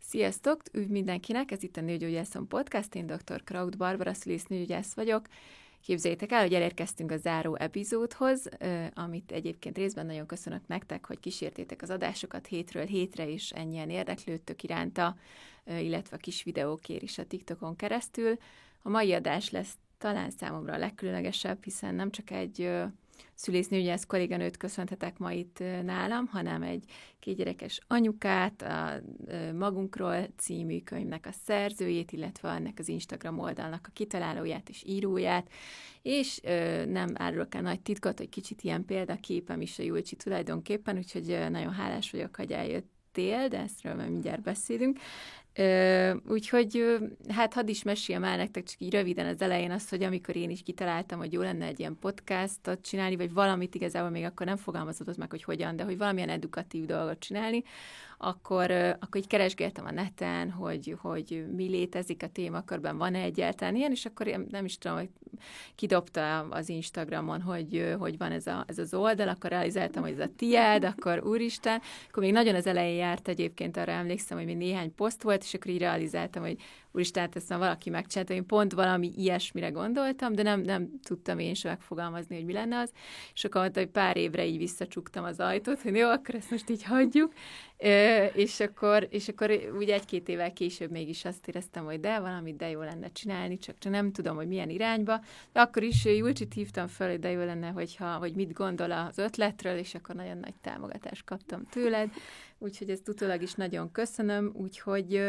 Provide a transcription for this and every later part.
Sziasztok! Üdv mindenkinek! Ez itt a Nőgyógyászom Podcast, én dr. Kraut Barbara, szülésznőgyógyász vagyok. Képzeljétek el, hogy elérkeztünk a záró epizódhoz, amit egyébként részben nagyon köszönök nektek, hogy kísértétek az adásokat hétről hétre, és ennyien érdeklődtök iránta, illetve a kis videókért is a TikTokon keresztül. A mai adás lesz talán számomra a legkülönlegesebb, hiszen nem csak egy szülésznőgyógyász kolléganőt köszönhetek ma itt nálam, hanem egy kétgyerekes anyukát, a Magunkról című könyvnek a szerzőjét, illetve ennek az Instagram oldalnak a kitalálóját és íróját, és nem árulok el nagy titkot, hogy kicsit ilyen példaképem is a Julcsi tulajdonképpen, úgyhogy nagyon hálás vagyok, hogy eljöttél, de ezről majd mindjárt beszélünk. Úgyhogy hát hadd is meséljem el nektek csak így röviden az elején azt, hogy amikor én is kitaláltam, hogy jó lenne egy ilyen podcastot csinálni, vagy valamit, igazából még akkor nem fogalmazott meg, hogy hogyan, de hogy valamilyen edukatív dolgot csinálni, akkor így keresgéltem a neten, hogy mi létezik a témakörben, van-e egyáltalán ilyen, és akkor én nem is tudom, hogy kidobta az Instagramon, hogy van ez az oldal, akkor realizáltam, hogy ez a tiéd, akkor úristen, akkor még nagyon az elején járt egyébként, arra emlékszem, hogy még néhány poszt volt, és akkor így realizáltam, hogy úristen, ezt már valaki megcsinálta, én pont valami ilyesmire gondoltam, de nem tudtam én sem megfogalmazni, hogy mi lenne az, és akkor mondta, hogy pár évre így visszacsuktam az ajtót, hogy jó, akkor ezt most így hagyjuk, és akkor úgy egy-két évvel később mégis azt éreztem, hogy de jó lenne csinálni, csak nem tudom, hogy milyen irányba, de akkor is Julcsit hívtam fel, hogy de jó lenne, hogy mit gondol az ötletről, és akkor nagyon nagy támogatást kaptam tőled, úgyhogy ezt utólag is nagyon köszönöm, úgyhogy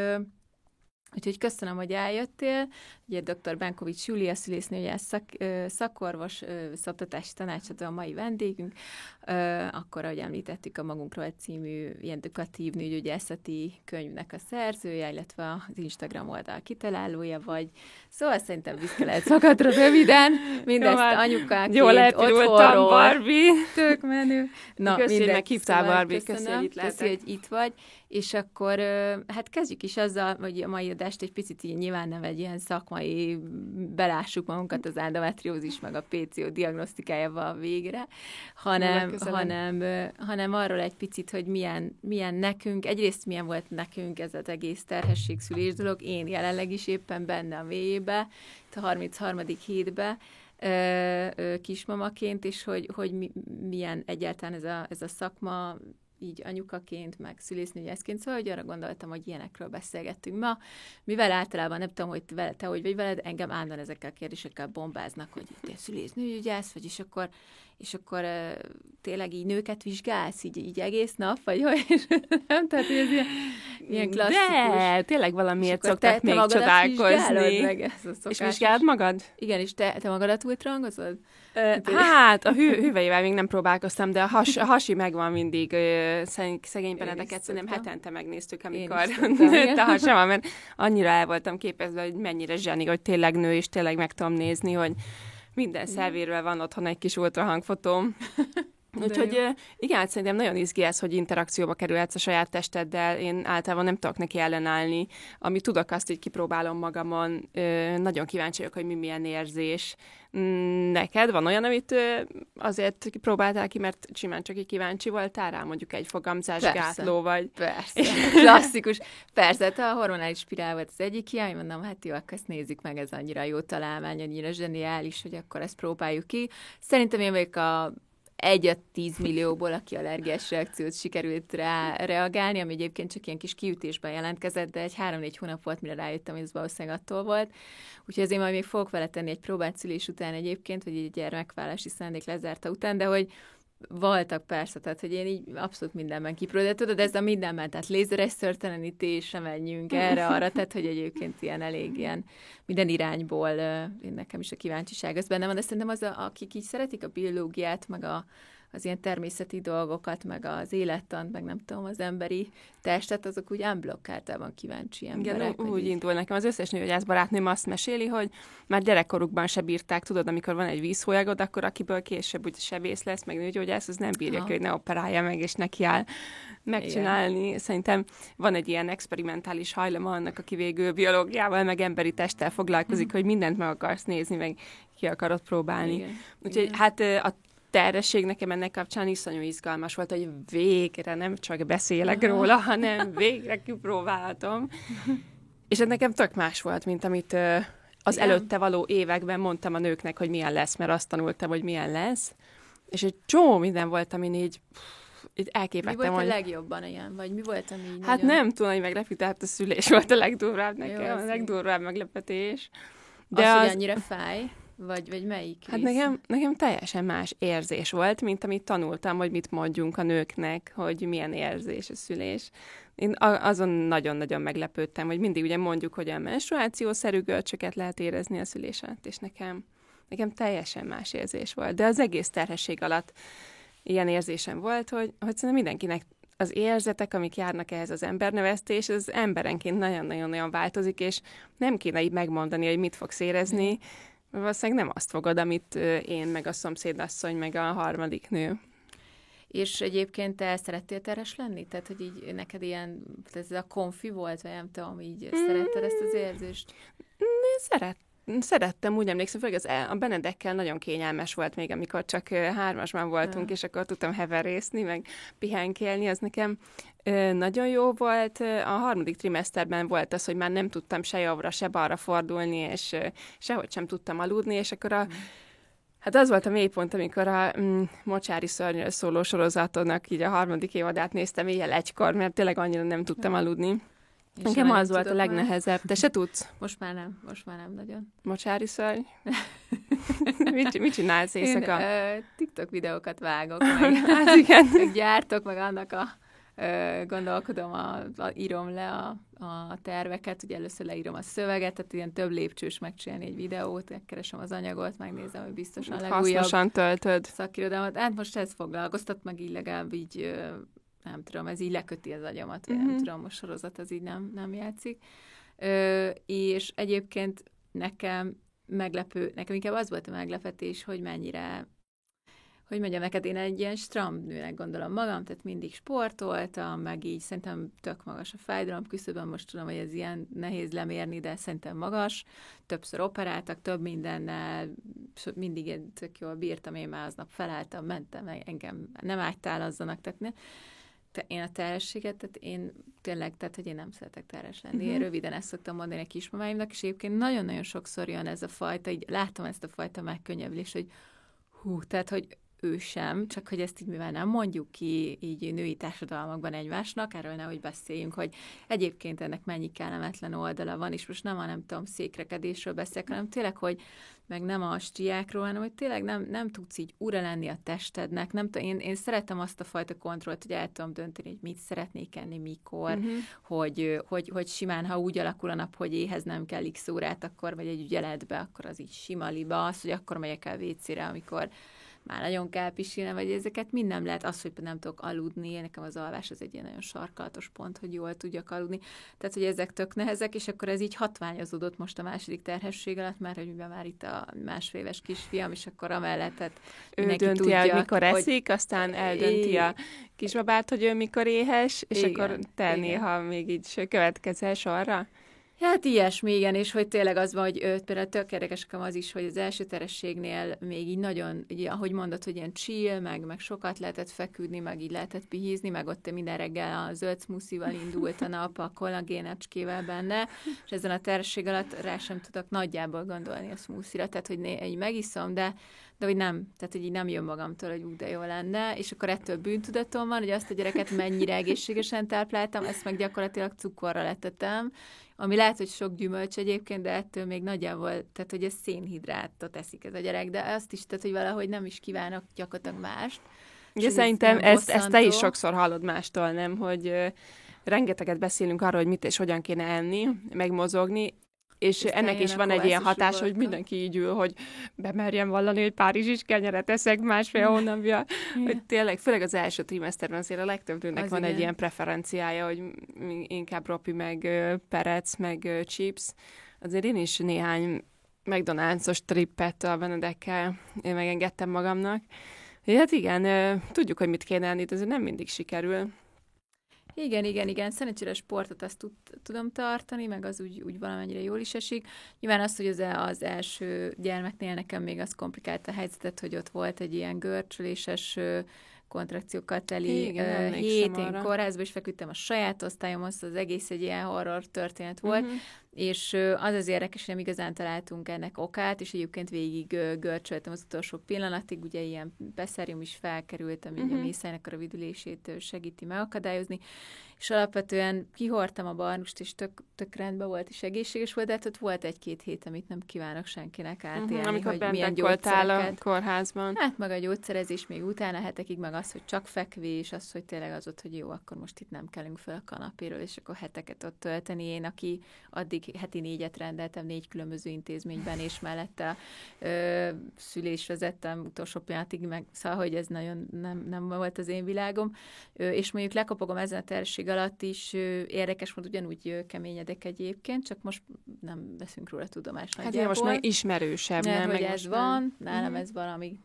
köszönöm, hogy eljöttél. Ugye dr. Benkovics Júlia, szülésznőgyógyász szakorvos, szoptatási tanácsadó a mai vendégünk. Akkor, ahogy említettük, a Magunkról című ilyen edukatív nőgyógyászati könyvnek a szerzője, illetve az Instagram oldal kitalálója vagy. Szóval szerintem vissza lehet magadra röviden. Mindezt anyukáként jól elpirultam, Barbie. Tök menő. Na, köszönjük, meghívtál, Barbie. Köszönöm, hogy itt vagy. És akkor hát kezdjük is azzal, hogy a mai adást egy picit így nyilván nem egy ilyen szakmai, belássuk magunkat az endometriózis meg a PCO diagnosztikájával végre, hanem arról egy picit, hogy milyen nekünk, egyrészt milyen volt nekünk ez az egész terhességszülés dolog, én jelenleg is éppen benne a mélyébe, a 33. hétbe, kismamaként, és hogy milyen egyáltalán ez a szakma, így anyukaként, meg szülésznőgyászként, szóval, hogy arra gondoltam, hogy ilyenekről beszélgettünk ma, mivel általában nem tudom, hogy te hogy vagy veled, engem állandóan ezekkel a kérdésekkel bombáznak, hogy te szülésznőgyász vagy, és akkor tényleg így nőket vizsgálsz, így egész nap, vagy hogy nem? Tehát, hogy ez ilyen klasszikus. De, tényleg valamiért szoktak még csodálkozni. És vizsgálod magad? Igen, és te magadat ultrahangozod? Hát, a hüvelyével még nem próbálkoztam, de a hasi megvan mindig. Szegény Benedeket szerintem hetente megnéztük, amikor nőtt a hasam, mert annyira el voltam képezve, hogy mennyire zseni, hogy tényleg nő, és tényleg meg tudom nézni, hogy minden szervéről van otthon egy kis ultrahangfotóm. Úgyhogy igen, szerintem nagyon izgi ez, hogy interakcióba kerülhetsz a saját testeddel. Én általában nem tudok neki ellenállni. Amit tudok, azt így kipróbálom magamon. Nagyon kíváncsi vagyok, hogy milyen érzés. Neked van olyan, amit azért kipróbáltál ki, mert simán csak így kíváncsi voltál rá, mondjuk egy fogamzásgátló, vagy... Persze, klasszikus. Persze, a hormonális spirál volt az egyik hiány, mondom, hát jó, akkor ezt nézzük meg, ez annyira jó találmány, annyira zseniális, hogy akkor ezt próbáljuk ki. Szerintem én vagyok a 1-10 millióból, aki allergiás reakciót sikerült rá reagálni, ami egyébként csak ilyen kis kiütésben jelentkezett, de egy 3-4 hónap volt, mire rájöttem, hogy ez valószínűleg attól volt. Úgyhogy azért majd még fogok vele tenni egy próbát szülés után egyébként, vagy egy gyermekvállalási szándék lezárta után, de hogy voltak persze, tehát hogy én így abszolút mindenben kipróbáltam, de tudod, ez a mindenben, tehát lézeres szőrtelenítésre menjünk erre-arra, tehát hogy egyébként ilyen elég ilyen minden irányból, nekem is a kíváncsiság az benne van, de szerintem akik így szeretik a biológiát, meg az ilyen természeti dolgokat, meg az élettant, meg nem tudom, az emberi testet, azok úgy unblockáltában kíváncsi emberek. Igen, úgy indul nekem. Az összes nőgyógyász barátnőm azt meséli, hogy már gyerekkorukban se bírták, tudod, amikor van egy vízhólyagod, akkor akiből később úgy sebész lesz, meg nőgyógyász, az nem bírja ki, hogy ne operálja meg, és neki áll megcsinálni. Igen. Szerintem van egy ilyen experimentális hajlama annak, aki végül biológiával, meg emberi testtel foglalkozik, hogy mindent meg akarsz nézni, meg ki akarod próbálni. Igen. Úgyhogy igen. hát terhesség nekem ennek kapcsán iszonyú izgalmas volt, hogy végre nem csak beszélek róla, hanem végre kipróbálhatom. És ez nekem tök más volt, mint amit az előtte való években mondtam a nőknek, hogy milyen lesz, mert azt tanultam, hogy milyen lesz. És egy csomó minden volt, amin így elképettem. Mi volt a legjobban ilyen? Vagy mi volt, ami így hát nagyon... nem tudom, hogy meglepő, tehát a szülés volt a legdurvább nekem, a legdurvább meglepetés. De az, hogy annyira fáj? Vagy melyik rész? Hát nekem teljesen más érzés volt, mint amit tanultam, hogy mit mondjunk a nőknek, hogy milyen érzés a szülés. Én azon nagyon-nagyon meglepődtem, hogy mindig ugye mondjuk, hogy a menstruációszerű görcsöket lehet érezni a szülés alatt, és nekem teljesen más érzés volt. De az egész terhesség alatt ilyen érzésem volt, hogy szerintem mindenkinek az érzetek, amik járnak ehhez az embernevesztés, az emberenként nagyon-nagyon változik, és nem kéne így megmondani, hogy mit fogsz érezni, valószínűleg nem azt fogod, amit én, meg a szomszédasszony, meg a harmadik nő. És egyébként te szerettél terhes lenni? Tehát, hogy így neked ilyen, ez a konfi volt, vagy nem tudom, így szeretted ezt az érzést? Szerettem, úgy emlékszem, főleg a Benedekkel nagyon kényelmes volt még, amikor csak 3-asban voltunk, és akkor tudtam heverészni, meg pihenkélni, az nekem nagyon jó volt. A 3. trimeszterben volt az, hogy már nem tudtam se jobbra, se balra fordulni, és sehogy sem tudtam aludni, és akkor hát az volt a mélypont, amikor a Mocsári szörnyről szóló sorozatodnak így a 3. évadát néztem éjjel 1-kor, mert tényleg annyira nem tudtam aludni. Nekem az volt a legnehezebb. Te se tudsz? Most már nem nagyon. Mocsári szörny? Mit csinálsz éjszaka? Én TikTok videókat vágok, hát igen. meg gyártok, meg annak gondolkodom, írom le a terveket, ugye először leírom a szöveget, tehát ilyen több lépcsős megcsinálni egy videót, megkeresem az anyagot, megnézem, hogy biztosan legújabb hasznosan töltöd. Szakirodalmat. Hát most ez foglalkoztat, meg így legalább így nem tudom, ez így leköti az agyamat, vagy nem tudom, most sorozat az így nem játszik. És egyébként nekem inkább az volt a meglepetés, hogy mennyire, hogy mondjam neked, én egy ilyen strandnőnek gondolom magam, tehát mindig sportoltam, meg így szerintem tök magas a fájdalom küszöbön, most tudom, hogy ez ilyen nehéz lemérni, de szerintem magas. Többször operáltak, több mindennel, mindig tök jól bírtam, én már aznap felálltam, mentem, engem nem ágytálazzanak, tehát én a terhességet, tehát én tényleg, tehát hogy én nem szeretek terhes lenni. Én röviden ezt szoktam mondani a kismamáimnak, és egyébként nagyon-nagyon sokszor jön ez a fajta, így látom ezt a fajta megkönnyebbülést, hogy tehát hogy ő sem, csak hogy ezt így mivel nem mondjuk ki így női társadalmakban egymásnak, erről nehogy beszéljünk, hogy egyébként ennek mennyi kellemetlen oldala van, és most nem tudom, székrekedésről beszélek, hanem tényleg, hogy meg nem a striákról, hanem hogy tényleg nem tudsz így ura lenni a testednek. Nem tudom, én szeretem azt a fajta kontrollt, hogy el tudom dönteni, hogy mit szeretnék enni, mikor, hogy simán, ha úgy alakul a nap, hogy éhez nem kell x órát, akkor vagy egy ügyeletbe, akkor az így sima liba, az, hogy akkor megyek el WC-re, amikor már nagyon kell pisilni, vagy ezeket mind nem lehet. Az, hogy nem tudok aludni, nekem az alvás az egy ilyen nagyon sarkalatos pont, hogy jól tudjak aludni. Tehát, hogy ezek tök nehezek, és akkor ez így hatványozódott most a második terhesség alatt, mert hogy már itt a 1,5 éves kisfiam, és akkor amellett, tehát ő dönti el, mikor eszik, aztán eldönti a kisbabát, hogy ő mikor éhes, és igen, akkor te néha még így következel sorra. Hát ilyesmi, igen, és hogy tényleg az van, hogy például tök érdekes az is, hogy az első terhességnél még így nagyon, így, ahogy mondod, hogy ilyen chill, meg sokat lehetett feküdni, meg így lehetett pihizni, meg ott minden reggel a zöld smoothival indult a nap, a kollagénecskével benne, és ezen a terhesség alatt rá sem tudok nagyjából gondolni a smoothie-ra, tehát hogy így megiszom, de hogy nem, tehát hogy így nem jön magamtól, hogy de jó lenne, és akkor ettől bűntudatom van, hogy azt a gyereket mennyire egészségesen tápláltam, ezt meg gyakorlatilag cukorra letettem, ami lehet, hogy sok gyümölcs egyébként, de ettől még nagyjából, tehát hogy ez szénhidrátot eszik ez a gyerek, de azt is, tehát hogy valahogy nem is kívánok gyakorlatilag mást. Ugye szerintem ezt te is sokszor hallod mástól, nem? Hogy rengeteget beszélünk arról, hogy mit és hogyan kéne enni, megmozogni, és ennek is van egy ilyen hatás, hogy mindenki így ül, hogy bemerjen vallani, hogy párizsis kenyeret eszek 1,5 hónapja. Hogy tényleg, főleg az első trimeszterben azért a legtöbb nőnek van egy ilyen preferenciája, hogy inkább ropi, meg perec, meg chips. Azért én is néhány McDonald's-os trippet a Benedekkel megengedtem magamnak. Hát igen, tudjuk, hogy mit kéne enni, de ez nem mindig sikerül. Igen. Szerencsére a sportot azt tudom tartani, meg az úgy valamennyire jól is esik. Nyilván az, hogy az első gyermeknél nekem még az komplikálta a helyzetet, hogy ott volt egy ilyen görcsöléses kontrakciókkal teli hét, én kórházba is feküdtem a saját osztályomhoz, az egész egy ilyen horror történet volt, és az érdekes, hogy nem igazán találtunk ennek okát, és egyébként végig görcsöltem az utolsó pillanatig, ugye ilyen beszerium is felkerült, ami a mészájnak a rövidülését segíti megakadályozni, és alapvetően kihordtam a barnust, és tök rendben volt, és egészséges volt, de hát ott volt egy-két hét, amit nem kívánok senkinek átélni, amikor hogy milyen gyógyszereket. Amikor a kórházban. Hát meg a gyógyszerezés még utána hetekig, meg az, hogy csak fekvés, az, hogy tényleg az ott, hogy jó, akkor most itt nem kellünk fel a kanapéről, és akkor heteket ott tölteni. Én, aki addig heti 4 rendeltem 4 különböző intézményben, és mellette szülés vezettem utolsó pillanatig, meg szóval, hogy ez nagyon nem volt az én világom. És mondjuk lekopogom ezen a terhesség alatt is, érdekes volt, ugyanúgy keményedek egyébként, csak most nem veszünk róla tudomást nagyjából. Hát most már ismerősebb, nem? Hogy ez van, nálam ez valami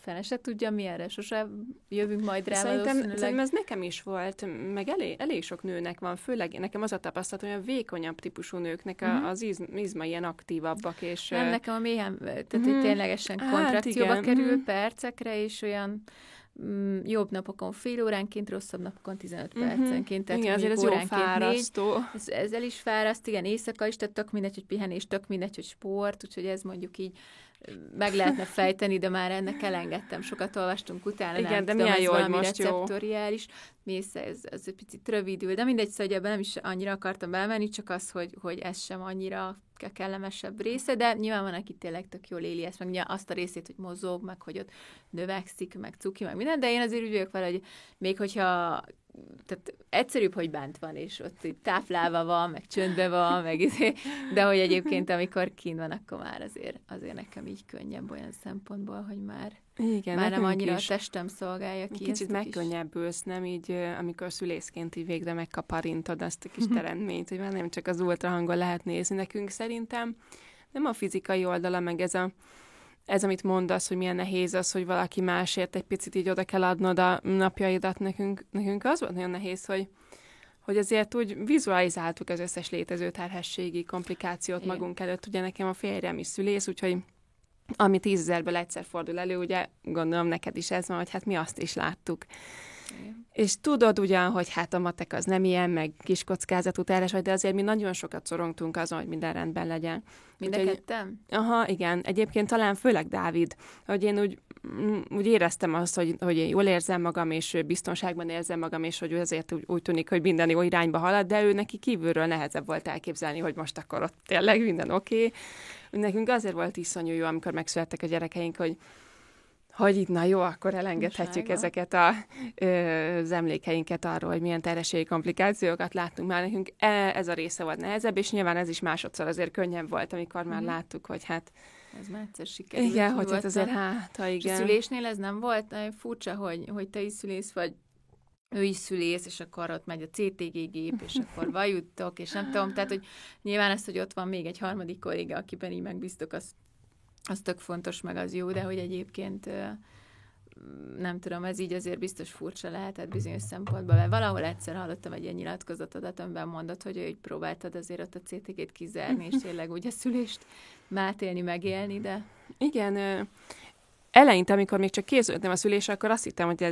fene se tudja, mi erre sose jövünk majd rá Szerintem ez nekem is volt, meg elég sok nőnek van, főleg nekem az a tapasztalat, hogy a vékonyabb típusú nőknek az izma ilyen aktívabbak, és... Nem, nekem a méhem, tehát hogy ténylegesen kontrakcióba kerül percekre, és olyan jobb napokon fél óránként, rosszabb napokon 15 percenként. Tehát igen, azért ez jó fárasztó. Ezzel is fáraszt, igen, éjszaka is, tehát tök mindegy, hogy pihenés, tök mindegy, hogy sport, úgyhogy ez mondjuk így meg lehetne fejteni, de már ennek elengedtem. Sokat olvastunk utána, igen, nem de tudom, milyen jó, hogy most receptoriális, mész, ez egy picit rövidül, de mindegy, szóval ebben nem is annyira akartam belemenni, csak az, hogy ez sem annyira kellemesebb része, de nyilván van, aki tényleg tök jól éli ezt, meg ugye azt a részét, hogy mozog, meg hogy ott növekszik, meg cuki, meg minden, de én azért úgy vagyok vele, hogy még hogyha tehát egyszerűbb, hogy bent van, és ott így táplálva van, meg csöndbe van, meg de hogy egyébként, amikor kint van, akkor már azért nekem így könnyebb olyan szempontból, hogy már nem annyira a testem szolgálja ki. Kicsit megkönnyebbülsz, nem így, amikor szülészként így végre megkaparintod azt a kis teremtményt, hogy már nem csak az ultrahangon lehet nézni. Nekünk szerintem nem a fizikai oldala, meg ez, amit mondasz, hogy milyen nehéz az, hogy valaki másért egy picit így oda kell adnod a napjaidat. Nekünk az volt nagyon nehéz, hogy azért úgy vizualizáltuk az összes létező terhességi komplikációt magunk előtt. Ugye nekem a férjem is szülész, úgyhogy ami 10 000-ből egyszer fordul elő, ugye gondolom neked is ez van, hogy hát mi azt is láttuk. Igen. És tudod ugyan, hogy hát a matek az nem ilyen, meg kis kockázatú terhes vagy, de azért mi nagyon sokat szorongtunk azon, hogy minden rendben legyen. Mind a ketten? Aha, igen. Egyébként talán főleg Dávid, hogy én úgy éreztem azt, hogy én jól érzem magam, és biztonságban érzem magam, és hogy azért úgy tűnik, hogy minden jó irányba halad, de ő neki kívülről nehezebb volt elképzelni, hogy most akkor ott tényleg minden oké. Nekünk azért volt iszonyú jó, amikor megszülettek a gyerekeink, hogy itt, na jó, akkor elengedhetjük ezeket az emlékeinket arról, hogy milyen terhességi komplikációkat láttunk már. Nekünk ez a része volt nehezebb, és nyilván ez is másodszor azért könnyebb volt, amikor már láttuk, hogy hát... Ez már egyszer sikerült. Igen, hogy hát azért igen. És a szülésnél ez nem volt furcsa, hogy te is szülész, vagy ő is szülész, és akkor ott megy a CTG gép, és akkor vajuttok, és nem tudom, tehát, hogy nyilván ez, hogy ott van még egy harmadik kolléga, akiben így megbíztok, az tök fontos, meg az jó, de hogy egyébként nem tudom, ez így azért biztos furcsa lehetett bizonyos szempontból, mert valahol egyszer hallottam egy ilyen nyilatkozatodat, amiben mondod, hogy így próbáltad azért ott a CTG-t kizárni, és tényleg úgy a szülést mátélni, megélni, de... Igen, eleinte, amikor még csak készültem a szülésre, akkor azt hittem, hogy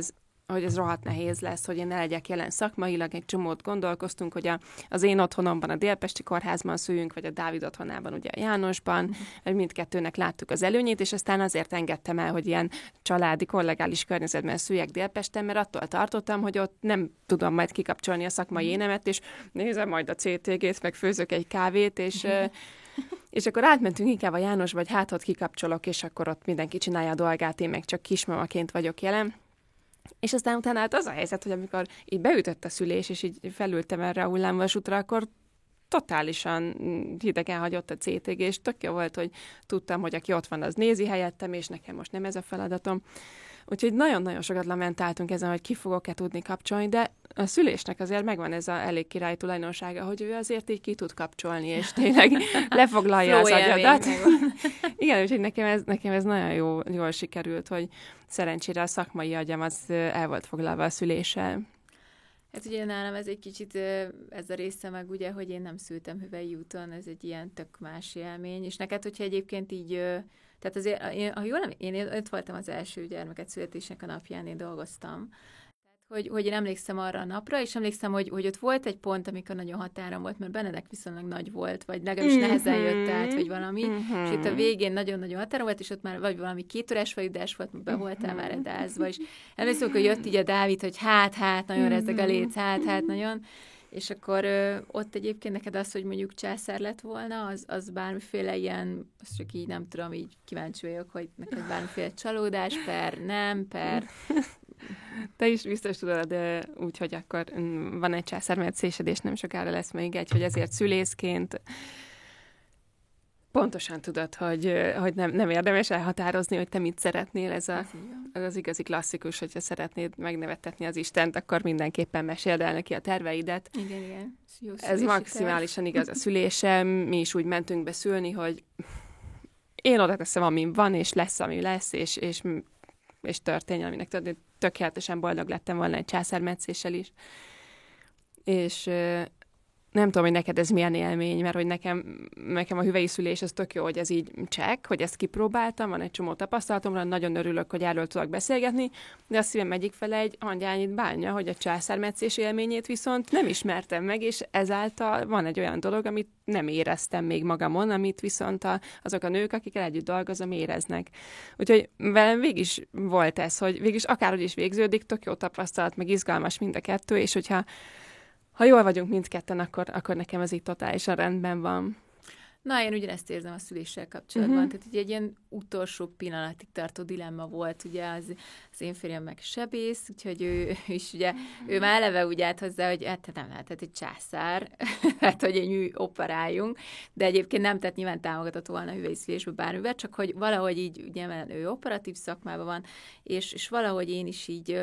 ez rohadt nehéz lesz, hogy én ne legyek jelen szakmailag, egy csomót gondolkoztunk, hogy az én otthonomban, a Délpesti Kórházban szüljünk, vagy a Dávid otthonában, ugye a Jánosban, hogy mindkettőnek láttuk az előnyét, és aztán azért engedtem el, hogy ilyen családi, kollegális környezetben szüljek Délpesten, mert attól tartottam, hogy ott nem tudom majd kikapcsolni a szakmai énemet, és nézem majd a CTG-t, meg főzök egy kávét, és akkor átmentünk inkább a Jánosba, vagy hát ott kikapcsolok, és akkor ott mindenki csinálja a dolgát, én meg csak kismamaként vagyok jelen. És aztán utána hát az a helyzet, hogy amikor így beütött a szülés, és így felültem erre a hullámvasútra, akkor totálisan hidegen hagyott a CTG, és tök jó volt, hogy tudtam, hogy aki ott van, az nézi helyettem, és nekem most nem ez a feladatom. Úgyhogy nagyon-nagyon sokat lamentáltunk ezen, hogy ki fogok-e tudni kapcsolni, de a szülésnek azért megvan ez a elég király tulajdonsága, hogy ő azért így ki tud kapcsolni, és tényleg lefoglalja az agyadat. Igen, úgyhogy nekem ez nagyon jól sikerült, hogy szerencsére a szakmai agyam az el volt foglalva a szüléssel. Hát ugye nálam ez egy kicsit, ez a része meg ugye, hogy én nem szültem hüvely úton, ez egy ilyen tök más élmény, és neked, hogyha egyébként így, tehát azért, én ott voltam az első gyermeket születésnek a napján, én dolgoztam, hogy én emlékszem arra a napra, és emlékszem, hogy ott volt egy pont, amikor nagyon határon volt, mert Benedek viszonylag nagy volt, vagy legalábbis nehezen jött át, vagy valami, és itt a végén nagyon-nagyon határon volt, és ott már vagy valami 2 órás vajudás volt, be voltál már edázva, és emlékszem, hogy jött így a Dávid, hogy hát, nagyon rezzeg a léc, hát, nagyon, és akkor ott egyébként neked az, hogy mondjuk császár lett volna, az bármiféle ilyen, azt csak így nem tudom, így kíváncsi vagyok, hogy neked bármiféle csalódás, nem. Te is biztos tudod, úgy, hogy akkor van egy császármetszésed, és nem sokára lesz még egy, hogy ezért szülészként pontosan tudod, hogy nem érdemes elhatározni, hogy te mit szeretnél. Ez az igazi klasszikus, hogyha szeretnéd megnevettetni az Istent, akkor mindenképpen meséld el neki a terveidet. Igen. Ez maximálisan igaz a szülésem. Mi is úgy mentünk be szülni, hogy én oda teszem, ami van, és lesz, ami lesz, és történjen, aminek tudod, tökéletesen boldog lettem volna egy császármetszéssel is. És nem tudom, hogy neked ez milyen élmény, mert hogy nekem a hüvelyi szülés az tök jó, hogy ez így csekk, hogy ezt kipróbáltam, van egy csomó tapasztalatomra, nagyon örülök, hogy erről tudok beszélgetni, de a szívem egyik fele egy hangyányit bánja, hogy a császármetszés élményét viszont nem ismertem meg, és ezáltal van egy olyan dolog, amit nem éreztem még magamon, amit viszont azok a nők, akikkel együtt dolgozom, éreznek. Úgyhogy velem végig is volt ez, hogy végig is akárhogy is végződik, tök jó tapasztalat, meg izgalmas mind a kettő, és hogyha jól vagyunk mindketten, akkor nekem ez így totálisan rendben van. Na, én ugyanezt érzem a szüléssel kapcsolatban. Tehát ugye egy ilyen utolsó pillanatig tartó dilemma volt, ugye az én férjem meg sebész, úgyhogy ő is ugye, ő már eleve úgy állt hozzá, hogy hát nem lehetett egy császár, hát hogy egy mű operáljunk, de egyébként nem, tehát nyilván támogatott volna a hüvelyi szülésbe bármivel, csak hogy valahogy így, ugye, mert ő operatív szakmában van, és valahogy én is így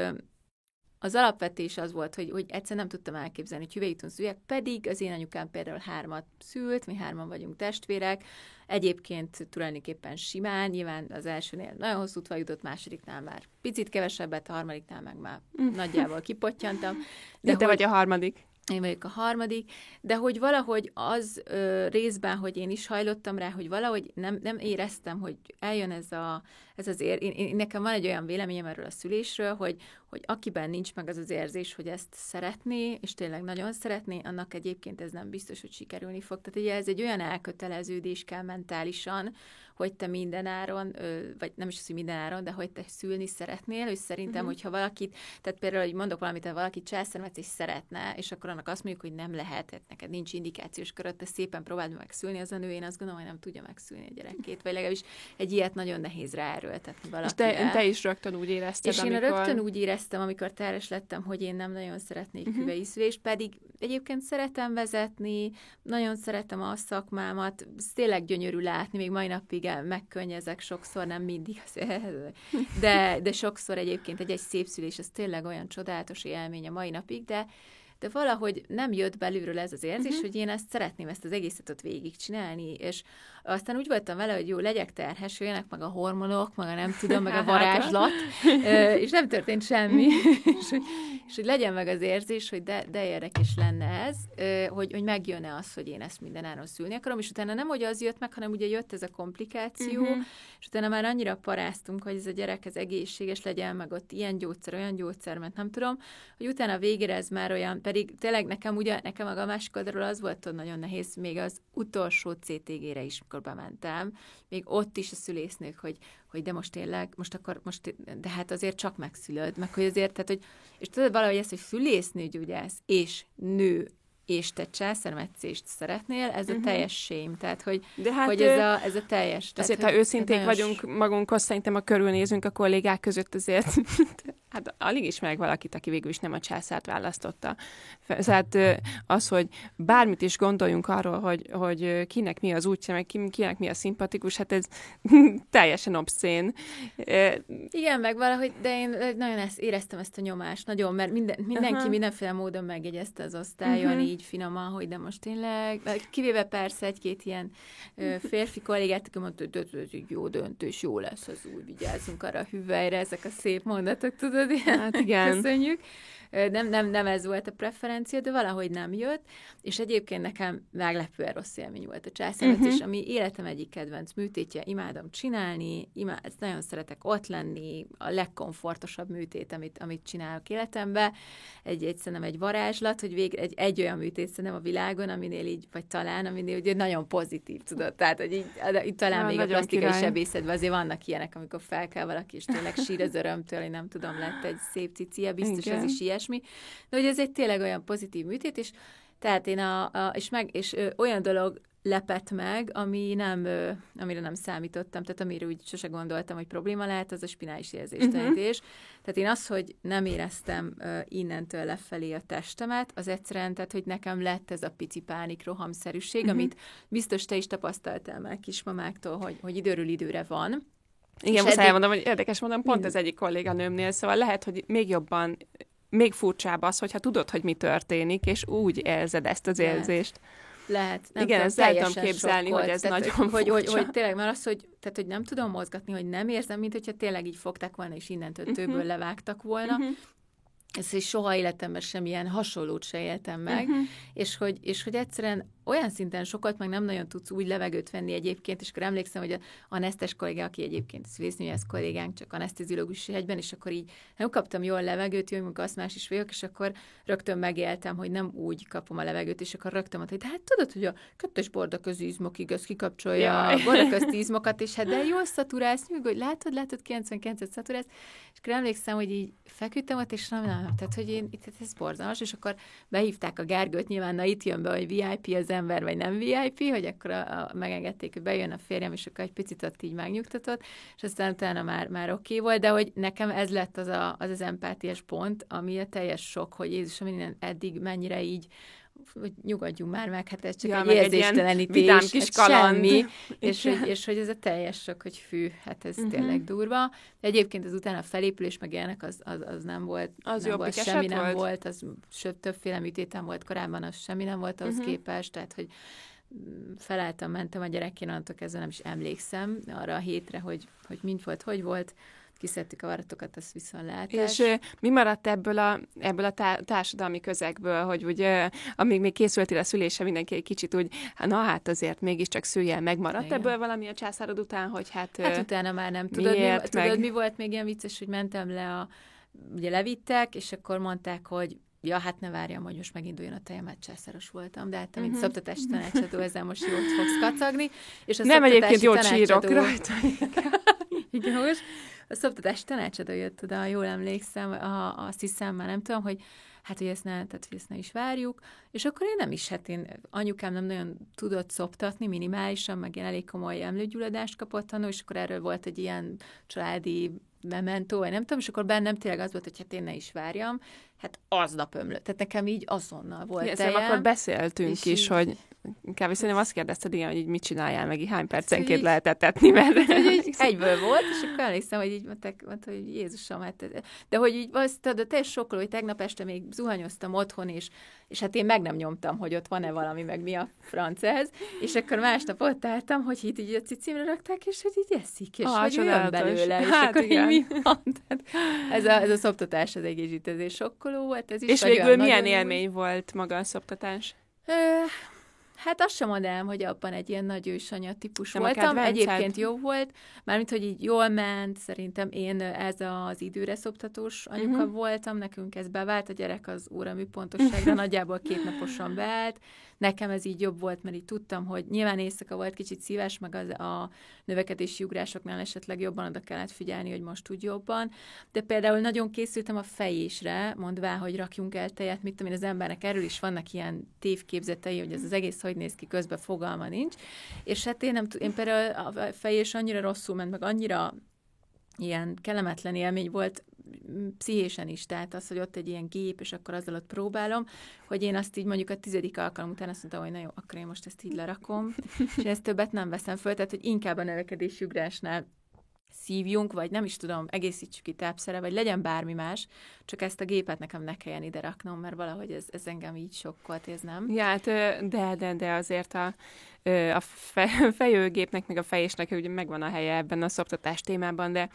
az alapvetés az volt, hogy egyszer nem tudtam elképzelni, hogy hüvelyúton szüljek, pedig az én anyukám például 3 szült, mi 3 vagyunk testvérek, egyébként tulajdonképpen simán, nyilván az elsőnél nagyon hosszú útval jutott, másodiknál már picit kevesebbet, a harmadiknál meg már nagyjából kipottyantam. De te vagy a harmadik. Én vagyok a harmadik, de hogy valahogy az részben, hogy én is hajlottam rá, hogy valahogy nem éreztem, hogy eljön ez az nekem van egy olyan véleményem erről a szülésről, hogy akiben nincs meg az az érzés, hogy ezt szeretné, és tényleg nagyon szeretné, annak egyébként ez nem biztos, hogy sikerülni fog. Tehát ugye ez egy olyan elköteleződés kell mentálisan, hogy te mindenáron, vagy nem is az, hogy mindenáron, de hogy te szülni szeretnél, és szerintem, hogyha valakit, tehát például, hogy mondok valamit, ha valaki császármetszést szeretne, és akkor annak azt mondjuk, hogy nem lehet, neked nincs indikációs köröd, te szépen próbáld megszülni, az a nő, én azt gondolom, hogy nem tudja megszülni a gyerekét, vagy legalábbis egy ilyet nagyon nehéz ráerőltetni valakivel. És te is rögtön úgy érezted, és amikor... én rögtön úgy éreztem, amikor terhes lettem, hogy én nem nagyon szeretnék hüvelyi szülést, pedig egyébként szeretem vezetni, nagyon szeretem a szakmámat, tényleg gyönyörű látni, még mai napig megkönnyezek sokszor, nem mindig, de sokszor egyébként egy szép szülés, ez tényleg olyan csodálatos élmény a mai napig, de valahogy nem jött belülről ez az érzés, hogy én szeretném ezt az egészet ott végigcsinálni, és aztán úgy voltam vele, hogy jó, legyek terhes, jöjjenek meg a hormonok, meg a nem tudom, meg a varázslat, és nem történt semmi, és hogy legyen meg az érzés, hogy de érdekes lenne ez, hogy megjön-e az, hogy én ezt mindenáron szülni akarom, és utána nem, hogy az jött meg, hanem ugye jött ez a komplikáció, és utána már annyira paráztunk, hogy ez a gyerek ez egészséges legyen, meg ott ilyen gyógyszer, olyan gyógyszer, mert nem tudom, hogy utána végére ez már olyan, pedig tényleg nekem a másik oldalról az volt nagyon nehéz, még az utolsó CTG-re is, mikor bementem, még ott is a szülésznők, hogy de most tényleg, de hát azért csak megszülöd, meg hogy azért, tehát, hogy, és tudod valahogy ezt, hogy szülésznőgyógyász és nő, és te császármetszést szeretnél, ez a teljes shame, tehát, hogy ez a teljes. Azért, ha őszinték vagyunk magunkhoz, szerintem, ha körülnézünk a kollégák között, azért hát alig ismerek valakit, aki végül is nem a császárt választotta. Tehát az, hogy bármit is gondoljunk arról, hogy kinek mi az útja, meg kinek mi a szimpatikus, hát ez teljesen obszén. Igen, meg valahogy, de én nagyon éreztem ezt a nyomást, nagyon, mert mindenki mindenféle módon megjegyezte az osztályon, így finoman, hogy de most tényleg, kivéve persze egy-két ilyen férfi kollégát, aki mondta, hogy ez jó döntés, jó lesz az új, vigyázzunk arra a hüvelyre, ezek a szép mondatok, tudod, ilyen, hát igen. Köszönjük. nem ez volt a preferencia, de valahogy nem jött, és egyébként nekem meglepően rossz élmény volt a császármetszés, ami életem egyik kedvenc műtétje, imádom csinálni, nagyon szeretek ott lenni, a legkomfortosabb műtét, amit csinálok életemben, szerintem egy varázslat, hogy végre egy olyan műtét szerintem a világon, aminél így, vagy talán, aminél ugye nagyon pozitív, tudod, tehát, hogy így talán még a plastikai sebészetben azért vannak ilyenek, amikor fel kell valaki, és tényleg sír az örömtől, én nem tudom, lett egy szép cicia, biztos ez is ilyesmi, de hogy ez egy tényleg olyan pozitív műtét, és tehát én olyan dolog lepett meg, amire nem számítottam, tehát amire úgy sose gondoltam, hogy probléma lehet, az a spinális érzéstelenítés. Tehát én hogy nem éreztem innentől lefelé a testemet, az egyszerűen, tehát hogy nekem lett ez a pici pánikrohamszerűség, amit biztos te is tapasztaltál már kismamáktól, hogy időről időre van. Igen, most elmondom, hogy érdekes mondom, pont az egyik kolléganőmnél, szóval lehet, hogy még furcsább az, hogyha tudod, hogy mi történik, és úgy érzed ezt az érzést. Lehet. Igen, ezt el tudom képzelni, hogy ez tehát, nagyon hogy tényleg, mert az, hogy nem tudom mozgatni, hogy nem érzem, mint hogyha tényleg így fogták volna, és innentől többől levágtak volna. Ezt is soha életemben sem ilyen hasonlót se éltem meg, és hogy egyszerűen olyan szinten sokat meg nem nagyon tudsz úgy levegőt venni egyébként, és akkor emlékszem, hogy a nesztes kolléga, aki egyébként szülésznőgyász kollégánk, csak aneszteziológus egyben, és akkor így nem kaptam jól levegőt, jó, amikor asztmás is vagyok, és akkor rögtön megéltem, hogy nem úgy kapom a levegőt, és akkor rögtön mondta, hogy de hát tudod, hogy a kettes bordaközi izmokig az kikapcsolja a bordaközti izmokat, és hát de jól szaturálsz, hogy látod, 99-et szaturálsz, és akkor emlékszem, hogy így feküdtem ott, és nem, tehát hogy itt ez borzalmas, és akkor behívták a Gergőt, nyilván na itt jön be, hogy VIP az ember, vagy nem VIP, hogy akkor megengedték, hogy bejön a férjem, és akkor egy picit ott így megnyugtatott, és aztán utána már oké volt, de hogy nekem ez lett az empátiás pont, ami a teljes sok, hogy Jézusom, innen eddig mennyire így, hogy nyugodjunk már meg, hát ez csak egy érzéstelenítés, kis kaland. Semmi, és hogy ez a teljes sok, hogy fű, hát ez tényleg durva. De egyébként az utána a felépülés meg ilyenek, az nem volt, az nem volt, semmi nem volt, az többféle műtétem volt korábban, az semmi nem volt ahhoz képest, tehát hogy felálltam, mentem a gyerekén, onnantól kezdve nem is emlékszem arra a hétre, hogy mind volt, hogy volt, kiszedtük a varatokat, az viszontlátás. És mi maradt ebből a társadalmi közegből, hogy ugye, amíg még készültél a szülésre, mindenki egy kicsit úgy, hát azért mégiscsak szüljel, megmaradt ebből valami a császárod után, hogy hát utána már nem. Tudod, mi volt még ilyen vicces, hogy mentem le ugye levittek, és akkor mondták, hogy ja, hát ne várjam, hogy most meginduljon a tejem, mert császáros voltam, de hát mint szoptatási tanácsadó, ezzel most jót fogsz kacagni. És a nem egyébként jól csírok rajta. Igen, most a szoptatási tanácsadó jött oda, jól emlékszem, azt hiszem, már nem tudom, hogy hát, hogy ezt ne is várjuk, és akkor anyukám nem nagyon tudott szoptatni minimálisan, meg ilyen elég komoly emlőgyulladást kapott tanul, és akkor erről volt egy ilyen családi mementó, vagy nem tudom, és akkor bennem tényleg az volt, hogy hát én ne is várjam, hát aznap ömlött. Tehát nekem így azonnal volt tejem. Akkor beszéltünk is, hogy kb. Szerintem azt kérdezted, igen, hogy így mit csináljál, meg így hány percenként lehet etetni, mert... Egyből volt, és akkor emlékszem, hogy így mondta, hogy Jézusom, hát... De hogy így az, de teljes sokkoló, hogy tegnap este még zuhanyoztam otthon, és hát én meg nem nyomtam, hogy ott van-e valami, meg mi a franc ez, és akkor másnap ott álltam, hogy itt így a cicimre rakták, és hogy így eszik, és hogy jön belőle, és akkor így mi van? Ez a szoptatás, az egészítezés sokkoló volt, ez is. És végül milyen élmény volt maga a szoptatás? Hát azt sem mondanám, hogy abban egy ilyen nagy ősanya típus voltam. Egyébként jó volt, mármint, hogy így jól ment, szerintem én ez az időre szoptatós anyuka voltam, nekünk ez bevált, a gyerek az óramű pontosságra nagyjából 2 naposan beállt. Nekem ez így jobb volt, mert így tudtam, hogy nyilván éjszaka volt kicsit szívás, meg a növekedési ugrásoknál esetleg jobban oda kellett figyelni, hogy most úgy jobban. De például nagyon készültem a fejésre, mondvá, hogy rakjunk el tejet, mit tudom én, az embernek erről is vannak ilyen tévképzetei, hogy ez az egész hogy néz ki, közben fogalma nincs. És hát én például a fejés annyira rosszul ment, meg annyira ilyen kellemetlen élmény volt, pszichésen is, tehát az, hogy ott egy ilyen gép, és akkor azzal ott próbálom, hogy én azt így mondjuk a 10. alkalom után azt mondtam, hogy na jó, akkor én most ezt így lerakom, és ezt többet nem veszem föl, tehát hogy inkább a növekedési ugrásnál szívjunk, vagy nem is tudom, egészítsük ki tápszere, vagy legyen bármi más, csak ezt a gépet nekem ne kelljen ide raknom, mert valahogy ez engem így sokkolt, ez nem. Ja, hát, de azért a fejőgépnek, meg a fejésnek ugye megvan a helye ebben a szoptatás témában, de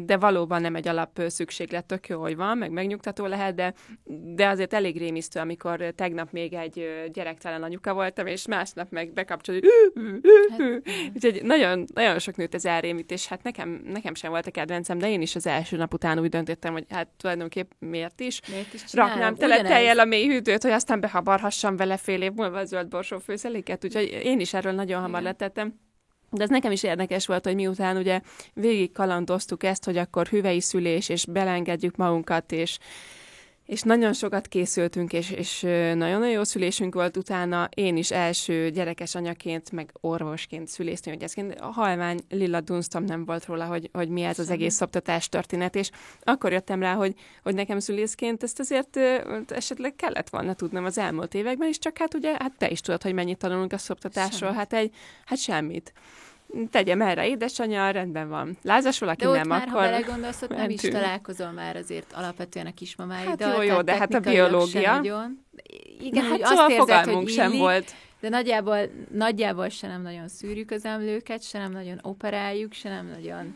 de valóban nem egy alap szükséglet, tök jó, hogy van, meg megnyugtató lehet, de azért elég rémisztő, amikor tegnap még egy gyerektelen anyuka voltam, és másnap meg bekapcsolódik. Úgyhogy nagyon, nagyon sok nőt ez elrémít, és hát nekem sem volt a kedvencem, de én is az első nap után úgy döntöttem, hogy hát tulajdonképp miért is raknám tele tejjel a mély hűtőt, hogy aztán behabarhassam vele fél év múlva a zöld borsó főzeléket, úgyhogy én is erről nagyon hamar letettem. De ez nekem is érdekes volt, hogy miután ugye végig kalandoztuk ezt, hogy akkor hüvei szülés, és belengedjük magunkat, és nagyon sokat készültünk, és nagyon-nagyon jó szülésünk volt utána. Én is első gyerekes anyaként, meg orvosként, szülésznőgyászként halvány lila dunsztom nem volt róla, hogy mi ez az egész szoptatás történet, és akkor jöttem rá, hogy nekem szülészként ezt azért esetleg kellett volna tudnom az elmúlt években, és csak hát ugye, hát te is tudod, hogy mennyit tanulunk a szoptatásról, hát semmit. Tegyem erre, édesanyja, rendben van. Lázas valaki nem, már, akkor... ha belegondolsz, ott nem is találkozol már azért alapvetően a kismamáiddal. Hát jó, de hát a biológia. Igen, hát szóval azt érzed, fogalmunk hogy sem volt. De nagyjából se nem nagyon szűrjük az emlőket, se nem nagyon operáljuk, se nem nagyon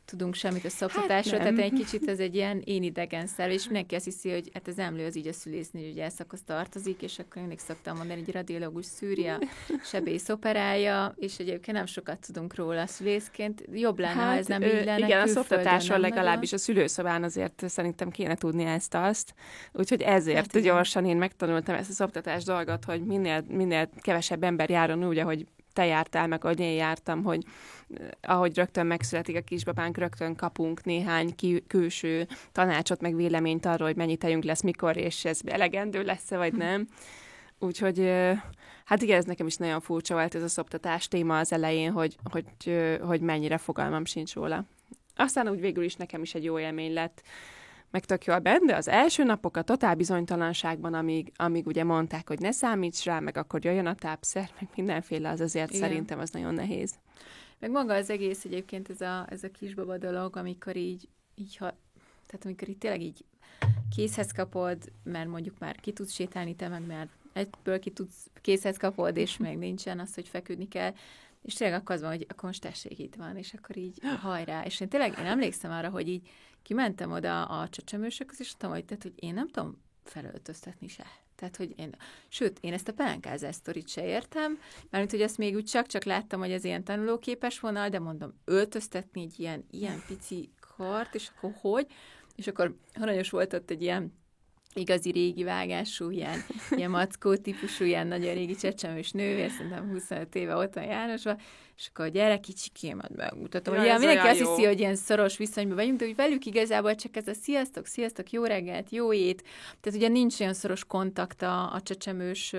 tudunk semmit a szoptatásról, tehát egy kicsit ez egy ilyen én idegen szerv, és mindenki azt hiszi, hogy hát az emlő az így a szülésznőgyászakhoz tartozik, és akkor mindig szoktam mondani, hogy radiológus szűrje, sebész operálja, és egyébként nem sokat tudunk róla szülészként. Jobb lenne, ha ez nem így lenne. Igen, a szoptatásról legalábbis a szülőszobán azért szerintem kéne tudni ezt-azt. Úgyhogy ezért hát gyorsan én megtanultam ezt a szoptatás dolgot, hogy minél kevesebb ember járjon úgy, ahogy te jártál, meg ahogy én jártam, hogy ahogy rögtön megszületik a kisbabánk, rögtön kapunk néhány külső tanácsot, meg véleményt arról, hogy mennyi tejünk lesz, mikor, és ez elegendő lesz-e, vagy nem. Úgyhogy, hát igen, ez nekem is nagyon furcsa volt ez a szoptatás téma az elején, hogy mennyire fogalmam sincs róla. Aztán úgy végül is nekem is egy jó élmény lett, meg tök jól benne, de az első napok a totál bizonytalanságban, amíg ugye mondták, hogy ne számíts rá, meg akkor jöjjön a tápszer, meg mindenféle, az azért igen. Szerintem az nagyon nehéz. Meg maga az egész egyébként ez a kisbaba dolog, amikor tehát amikor így tényleg így készhez kapod, mert mondjuk már ki tudsz sétálni te, meg már egyből készhez kapod, és még nincsen az, hogy feküdni kell, és tényleg akkor az van, hogy a konstesség itt van, és akkor így hajrá. És én emlékszem arra, hogy így kimentem oda a csecsemősökhöz, és mondtam, hogy én nem tudom felöltöztetni se. Tehát, hogy én ezt a pelenkázás sztorit se értem, mert hogy azt még úgy csak láttam, hogy ez ilyen tanulóképes vonal, de mondom, öltöztetni egy ilyen pici kart, és akkor hogy? És akkor aranyos volt ott egy ilyen igazi régi vágású, ilyen mackó típusú, ilyen nagyon régi csecsemős nővér, szerintem 25 éve ott van Jánosban, és akkor a gyerek kicsikémet megmutatom. Ja, mindenki azt hiszi, hogy ilyen szoros viszonyban vagyunk, de hogy velük igazából csak ez a sziasztok, jó reggelt, jó ét, tehát ugye nincs olyan szoros kontakt a csecsemős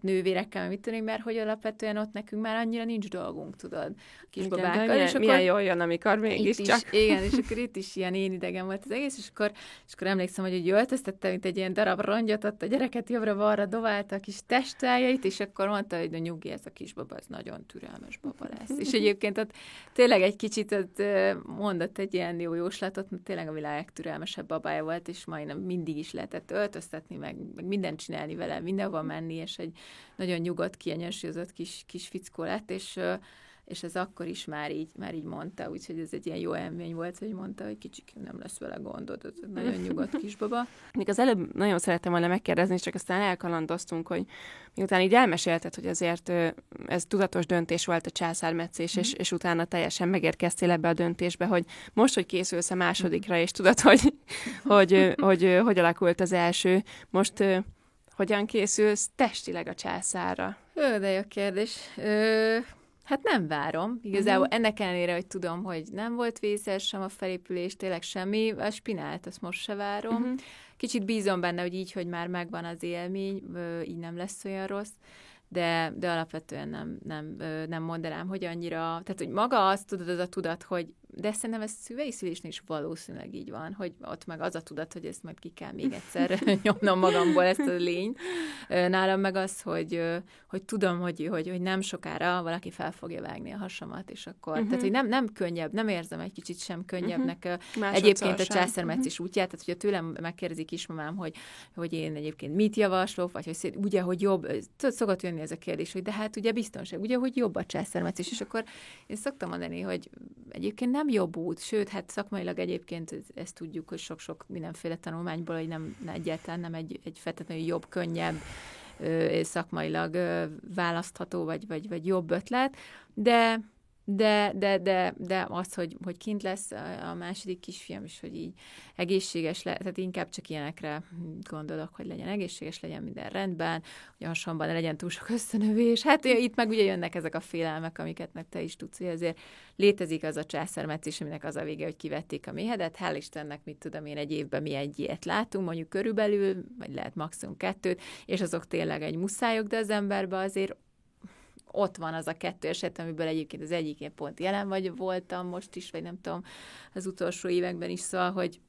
nővérekkel, mit tudni, mert hogy alapvetően ott nekünk már annyira nincs dolgunk, tudod, kisbabákkal. Igen, milyen jól jön, amikor mégiscsak. Igen, és akkor itt is ilyen én idegen volt az egész, és akkor emlékszem, hogy öltöztettem, mint egy ilyen darab rongyot, ott a gyereket jobbra-balra doválta a kis testájait, és akkor mondta, hogy nyugi, ez a kisbaba, ez nagyon türelmes baba lesz. És egyébként ott tényleg egy kicsit ott mondott egy ilyen jó jóslatot, mert tényleg a világ legtürelmesebb babája volt, és majdnem mindig is lehetett öltöztetni, meg mindent csinálni vele, mindenhol menni, és egy nagyon nyugodt, kiegyensúlyozott kis fickó lett, és ez akkor is már így mondta, úgyhogy ez egy ilyen jó élmény volt, hogy mondta, hogy kicsikém, nem lesz vele gondod, ez nagyon nyugodt kisbaba. Még az előbb nagyon szerettem volna megkérdezni, csak aztán elkalandoztunk, hogy miután így elmesélted, hogy azért ez tudatos döntés volt a császármetszés, és utána teljesen megérkeztél ebbe a döntésbe, hogy most, hogy készülsz a másodikra, és tudod, hogy alakult az első, most hogyan készülsz testileg a császárra? De jó kérdés. Hát nem várom. Igazából ennek ellenére, hogy tudom, hogy nem volt vészes sem a felépülés, tényleg semmi. A spinált, azt most se várom. Kicsit bízom benne, hogy így, hogy már megvan az élmény, így nem lesz olyan rossz. De alapvetően nem mondanám, hogy annyira... Tehát, hogy maga azt tudod, az a tudat, hogy... De szerintem ez szülői szülésnél is valószínűleg így van, hogy ott meg az a tudat, hogy ezt majd ki kell még egyszer nyomnom magamból ezt a lényt. Nálam meg az, hogy tudom, hogy nem sokára valaki fel fogja vágni a hasamat, és akkor... Tehát, hogy nem könnyebb, nem érzem egy kicsit sem könnyebbnek egyébként a császármetszés útját, tehát, hogyha tőlem megkérdezik kismamám, hogy én egyébként mit javaslok, vagy hogy ugye, hogy jobb... Tudod, szokott jönni ez a kérdés, hogy de hát ugye biztonság, ugye, hogy jobb a császármetszés, és akkor én szoktam mondani, hogy egyébként nem jobb út, sőt, hát szakmailag egyébként ezt tudjuk, hogy sok-sok mindenféle tanulmányból, hogy egyáltalán nem egy feltétlenül jobb, könnyebb, szakmailag választható, vagy jobb ötlet, de az, hogy kint lesz a második kisfiam is, hogy így egészséges tehát inkább csak ilyenekre gondolok, hogy legyen egészséges, legyen minden rendben, hogy a hasamban ne legyen túl sok összenövés. Hát itt meg ugye jönnek ezek a félelmek, amiket meg te is tudsz, hogy azért létezik az a császármetszés, aminek az a vége, hogy kivették a méhedet. Hál' Istennek, mit tudom én, egy évben mi egy ilyet látunk, mondjuk körülbelül, vagy lehet maximum 2, és azok tényleg egy muszájok, de az emberben azért ott van az a 2 eset, amiből egyébként az egyikén pont jelen voltam most is, vagy nem tudom, az utolsó években is, szóval, hogy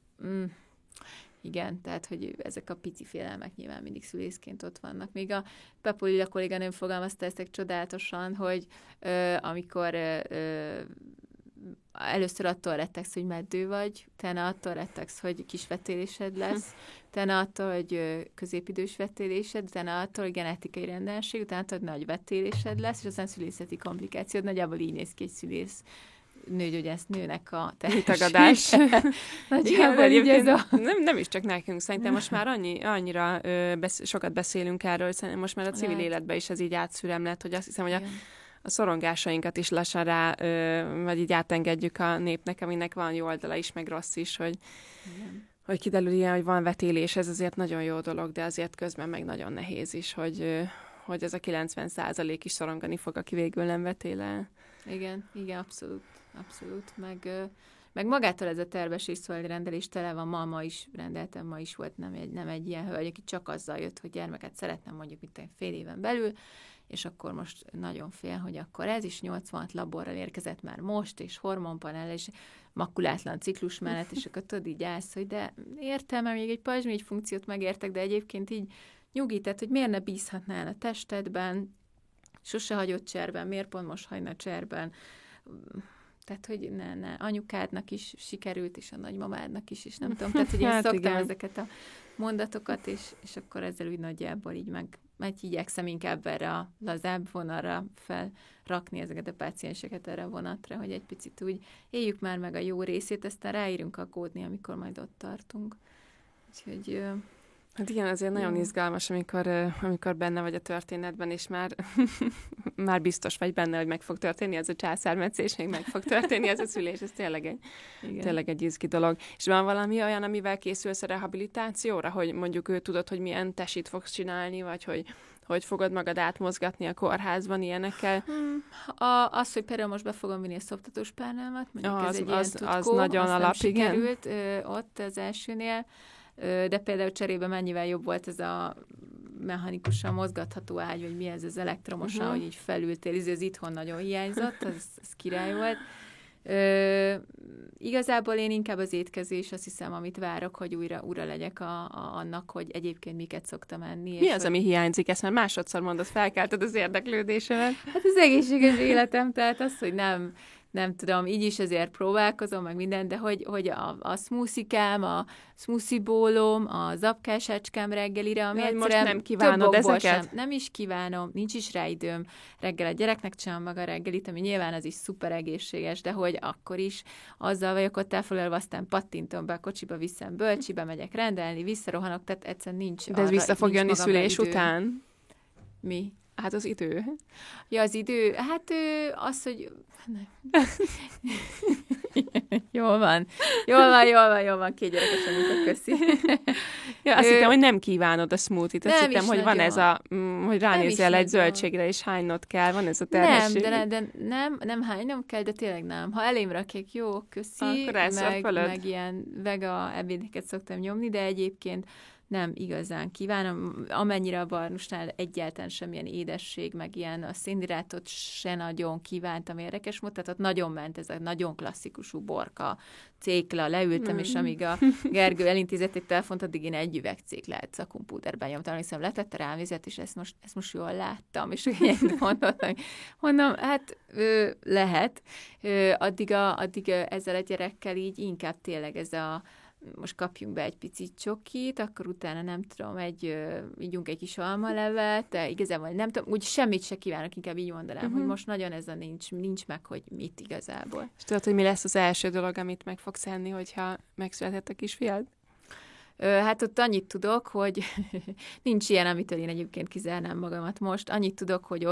igen, tehát, hogy ezek a pici félelmek nyilván mindig szülészként ott vannak. Még a Pepo Lilla kolléganőm fogalmazta ezt csodálatosan, hogy amikor először attól rettegsz, hogy meddő vagy, utána attól rettegsz, hogy kis vetélésed lesz, utána attól, hogy középidős vetélésed, utána attól, hogy genetikai rendenség, utána attól, hogy nagy vetélésed lesz, és aztán szülészeti komplikációd. Nagyjából így néz ki egy szülész nőgyógyásznőnek a tagadás. Nagyjából így ez a... Nem is csak nekünk, szerintem most már annyira sokat beszélünk erről, szerintem most már a civil életben is ez így átszürem lett, hogy azt hiszem, hogy a szorongásainkat is lassan vagy így átengedjük a népnek, aminek van jó oldala is, meg rossz is, hogy kiderül ilyen, hogy van vetélés, ez azért nagyon jó dolog, de azért közben meg nagyon nehéz is, hogy ez a 90% is szorongani fog, aki végül nem vetél el. Igen, abszolút. Meg magától ez a terves és rendelés tele van, ma is rendeltem, ma is volt nem egy ilyen hölgy, aki csak azzal jött, hogy gyermeket szeretnem mondjuk fél éven belül, és akkor most nagyon fél, hogy akkor ez is 86 laborral érkezett már most, és hormonpanel, és makulátlan ciklus mellett, és akkor tudod, így állsz, hogy de értem, még egy pajzsmirigy funkciót megértek, de egyébként így nyugített, hogy miért ne bízhatnál a testedben, sose hagyott cserben, miért pont most hagyna cserben, tehát, hogy ne, anyukádnak is sikerült, és a nagymamádnak is, és nem tudom, tehát, hogy én szoktam ezeket a mondatokat, és akkor ezzel úgy nagyjából így meg igyekszem inkább erre a lazább vonalra felrakni ezeket a pácienseket erre a vonatra, hogy egy picit úgy éljük már meg a jó részét, aztán ráírunk aggódni, amikor majd ott tartunk. Úgyhogy... Hát igen, azért nagyon izgalmas, amikor benne vagy a történetben, és már biztos vagy benne, hogy meg fog történni ez a császármetszés, még meg fog történni ez a szülés, ez tényleg egy izgi dolog. És van valami olyan, amivel készülsz a rehabilitációra, hogy mondjuk tudod, hogy milyen tesit fogsz csinálni, vagy hogy fogod magad átmozgatni a kórházban ilyenekkel? Az, hogy például most be fogom vinni a szoptatós párnámat, mondjuk ez egy ilyen tutkó, az nagyon alap, sikerült ott az elsőnél, de például cserébe mennyivel jobb volt ez a mechanikusan mozgatható ágy, vagy mi ez az elektromosan, hogy így felültél, ez itthon nagyon hiányzott, ez király volt. Igazából én inkább az étkezés, azt hiszem, amit várok, hogy újra legyek annak, hogy egyébként miket szoktam enni. Mi az, ami hiányzik? Ezt már másodszor mondod, felkelted az érdeklődésemet. Hát az egészséges életem, tehát az, hogy nem tudom, így is azért próbálkozom, meg minden, de hogy a smoothie-kám, a smoothie bólom, a zapkásácskám reggelire, ami most nem kívánod ezeket? Nem is kívánom, nincs is rá időm. Reggel a gyereknek csinálom maga reggelit, ami nyilván az is szuper egészséges, de hogy akkor is azzal vagyok ott elfoglalva, aztán pattintom be a kocsiba, viszem bölcsibe, megyek rendelni, visszarohanok, tehát egyszerűen nincs. De ez vissza fog jönni szülés után? Mi? Hát az idő. Ja, az idő. Hát az, hogy... Jól van, 2 gyerekes anyuka, köszi. Ja, azt hittem, hogy nem kívánod a smoothie-t. Azt hittem, hogy van ez a, hogy ránézel egy zöldségre, és hánynod kell, van ez a terhesség. Nem hánynom kell, de tényleg nem. Ha elém rakják, jó, köszi, meg ilyen vega ebédeket szoktam nyomni, de egyébként nem igazán kívánom, amennyire a barnusnál egyáltalán semmilyen édesség, meg ilyen a szénhidrátot se nagyon kívántam érdekes módon, tehát ott nagyon ment ez a nagyon klasszikusú borka, cékla, leültem, és amíg a Gergő elintézett egy telefont, addig én egy üveg céklát szakumpúderben nyomtam, hiszen letette rám vizet, és ezt most jól láttam, és úgy mondom, hát lehet, addig ezzel a gyerekkel így inkább tényleg ez a most kapjunk be egy picit csokit, akkor utána nem tudom, ígyunk egy kis almalevet, de igazából nem tudom, úgy semmit se kívánok, inkább így mondanám, hogy most nagyon ez a nincs meg, hogy mit igazából. És tudod, hogy mi lesz az első dolog, amit meg fogsz enni, hogyha megszületett a kisfiad? Hát ott annyit tudok, hogy nincs ilyen, amitől én egyébként kizárnám magamat most. Annyit tudok, hogy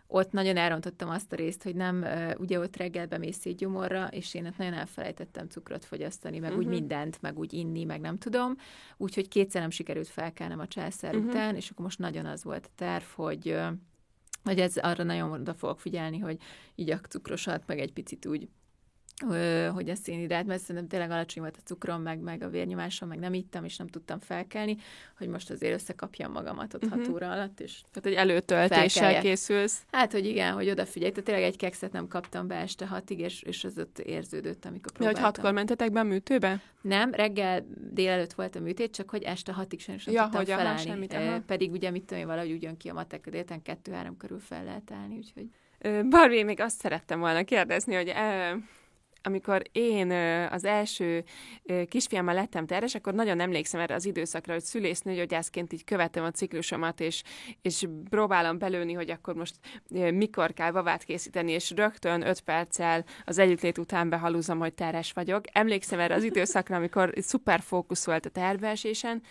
ott nagyon elrontottam azt a részt, hogy nem, ugye ott reggel bemész szétgyomorra, és én ott nagyon elfelejtettem cukrot fogyasztani, meg úgy mindent, meg úgy inni, meg nem tudom. Úgyhogy kétszer nem sikerült felkelnem a császár után, és akkor most nagyon az volt a terv, hogy ez arra nagyon oda fogok figyelni, hogy így a cukrosat, meg egy picit úgy, hogy a szénhidrát, mert szerintem tényleg alacsony volt a cukrom, meg a vérnyomásom, meg nem ittam, és nem tudtam felkelni, hogy most azért összekapjam magamat ott 6 óra alatt, és tehát egy előtöltéssel készülsz. Hát, hogy igen, hogy odafigyelj, tehát tényleg egy kekszet nem kaptam be este 6-ig, és az ott érződött, amikor próbáltam. De hogy 6-kor mentetek be a műtőbe? Nem, reggel délelőtt volt a műtét, csak hogy este 6-ig sem tudtam felállni. Pedig ugye mit tudom én, valahogy úgy jön ki a matek, délután 2-3 körül fel lehet állni, úgyhogy... Barbie, még azt szerettem volna kérdezni, hogy amikor én az első kisfiammal lettem terhes, akkor nagyon emlékszem erre az időszakra, hogy szülésznőgyógyászként így követem a ciklusomat, és próbálom belőni, hogy akkor most mikor kell babát készíteni, és rögtön 5 perccel az együttlét után behalúzom, hogy terhes vagyok. Emlékszem erre az időszakra, amikor szuper fókusz volt a tervbeesésen,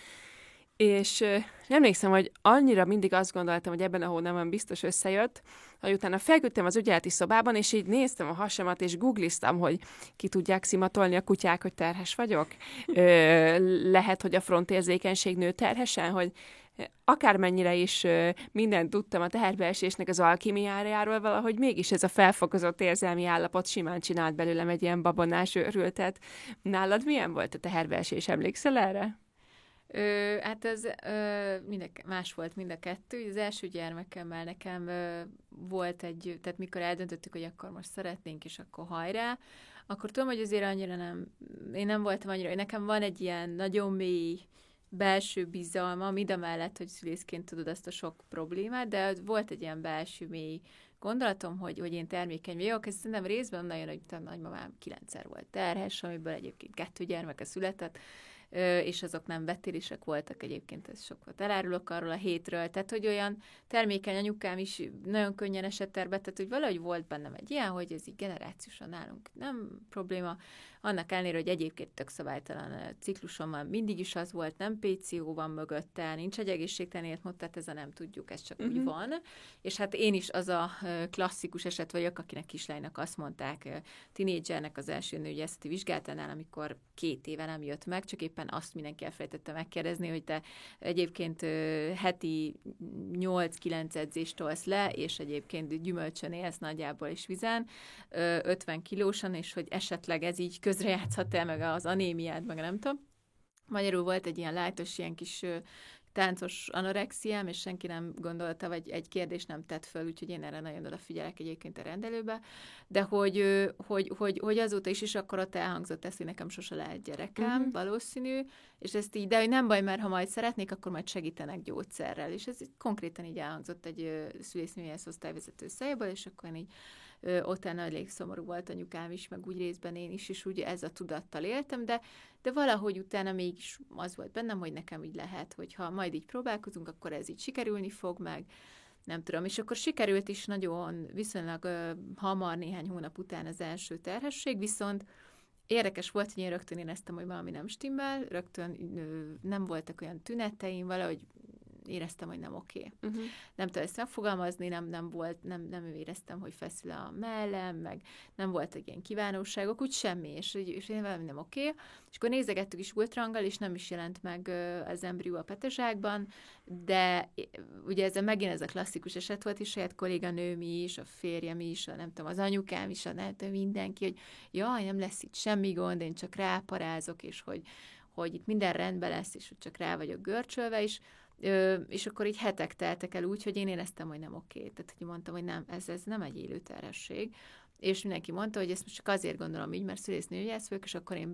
és emlékszem, hogy annyira mindig azt gondoltam, hogy ebben a hónapban biztos összejött, hogy utána felküldtem az ügyeleti szobában, és így néztem a hasamat, és googliztam, hogy ki tudják szimatolni a kutyák, hogy terhes vagyok. Lehet, hogy a frontérzékenység nő terhesen, hogy akármennyire is mindent tudtam a tervbeesésnek az alkimiájáról, valahogy mégis ez a felfokozott érzelmi állapot simán csinált belőlem egy ilyen babonás őrültet. Nálad milyen volt a tervbeesés? Emlékszel erre? Hát ez más volt mind a kettő. Az első gyermekemmel nekem volt tehát mikor eldöntöttük, hogy akkor most szeretnénk, és akkor hajrá, akkor tudom, hogy azért annyira én nem voltam annyira, nekem van egy ilyen nagyon mély belső bizalma, mindamellett, hogy szülészként tudod azt a sok problémát, de volt egy ilyen belső mély gondolatom, hogy én termékeny vagyok. Ez szerintem részben nagyon, hogy nagymamám 9-szer volt terhes, amiből egyébként 2 gyermeke született, és azok nem betérések voltak, egyébként ez sokat elárulok arról a hétről, tehát hogy olyan termékeny anyukám is nagyon könnyen esett terbe, tehát hogy valahogy volt bennem egy ilyen, hogy ez így generációsan nálunk nem probléma, annak ellenére, hogy egyébként tök szabálytalan ciklusommal mindig is az volt, nem PCO van mögötte, nincs egy egészségtelen életmód, tehát ez a nem tudjuk, ez csak úgy van, és hát én is az a klasszikus eset vagyok, akinek kislánynak azt mondták, tinédzsernek az első nőgyászati vizsgálatánál, amikor 2 éve nem jött meg, csak éppen azt mindenki elfelejtette megkérdezni, hogy te egyébként heti 8-9 edzést tolsz le, és egyébként gyümölcsön élsz nagyjából és vizen, 50 kilósan, és hogy esetleg ez így közrejátszhat-e, meg az anémiád, meg nem tudom. Magyarul volt egy ilyen lájtos, ilyen kis táncos anorexiám, és senki nem gondolta, vagy egy kérdést nem tett föl, úgyhogy én erre nagyon odafigyelek egyébként a rendelőbe, de hogy azóta is akkor ott elhangzott ezt, hogy nekem sose lehet gyerekem, valószínű, és ezt így, de hogy nem baj, mert ha majd szeretnék, akkor majd segítenek gyógyszerrel, és ez konkrétan így elhangzott egy szülésznőgyász osztályvezető szájából, és akkor én így utána elég szomorú volt anyukám is, meg úgy részben én is, és úgy ez a tudattal éltem, de valahogy utána mégis az volt bennem, hogy nekem így lehet, hogy ha majd így próbálkozunk, akkor ez így sikerülni fog, meg nem tudom, és akkor sikerült is nagyon viszonylag hamar, néhány hónap után az első terhesség, viszont érdekes volt, hogy én rögtön éreztem, hogy valami nem stimmel, rögtön nem voltak olyan tüneteim, valahogy éreztem, hogy nem oké. Nem tudom ezt megfogalmazni, nem éreztem, hogy feszül a mellem, meg nem voltak ilyen kívánóságok, úgy semmi, és én valami nem oké. És akkor nézegettük is ultrahanggal, és nem is jelent meg az embrió a petezsákban, de ugye ez megint ez a klasszikus eset volt, és saját kolléganőm is, a férjem is, nem tudom, az anyukám is, nem tudom, mindenki, hogy jaj, nem lesz itt semmi gond, én csak ráparázok, és hogy itt minden rendben lesz, és hogy csak rá vagyok görcsölve is. És akkor így hetek teltek el úgy, hogy én éreztem, hogy nem oké. Tehát, hogy mondtam, hogy nem, ez nem egy élő terhesség. és mindenki mondta, hogy ezt most csak azért gondolom így, mert szülésznőgyász vagyok, és akkor én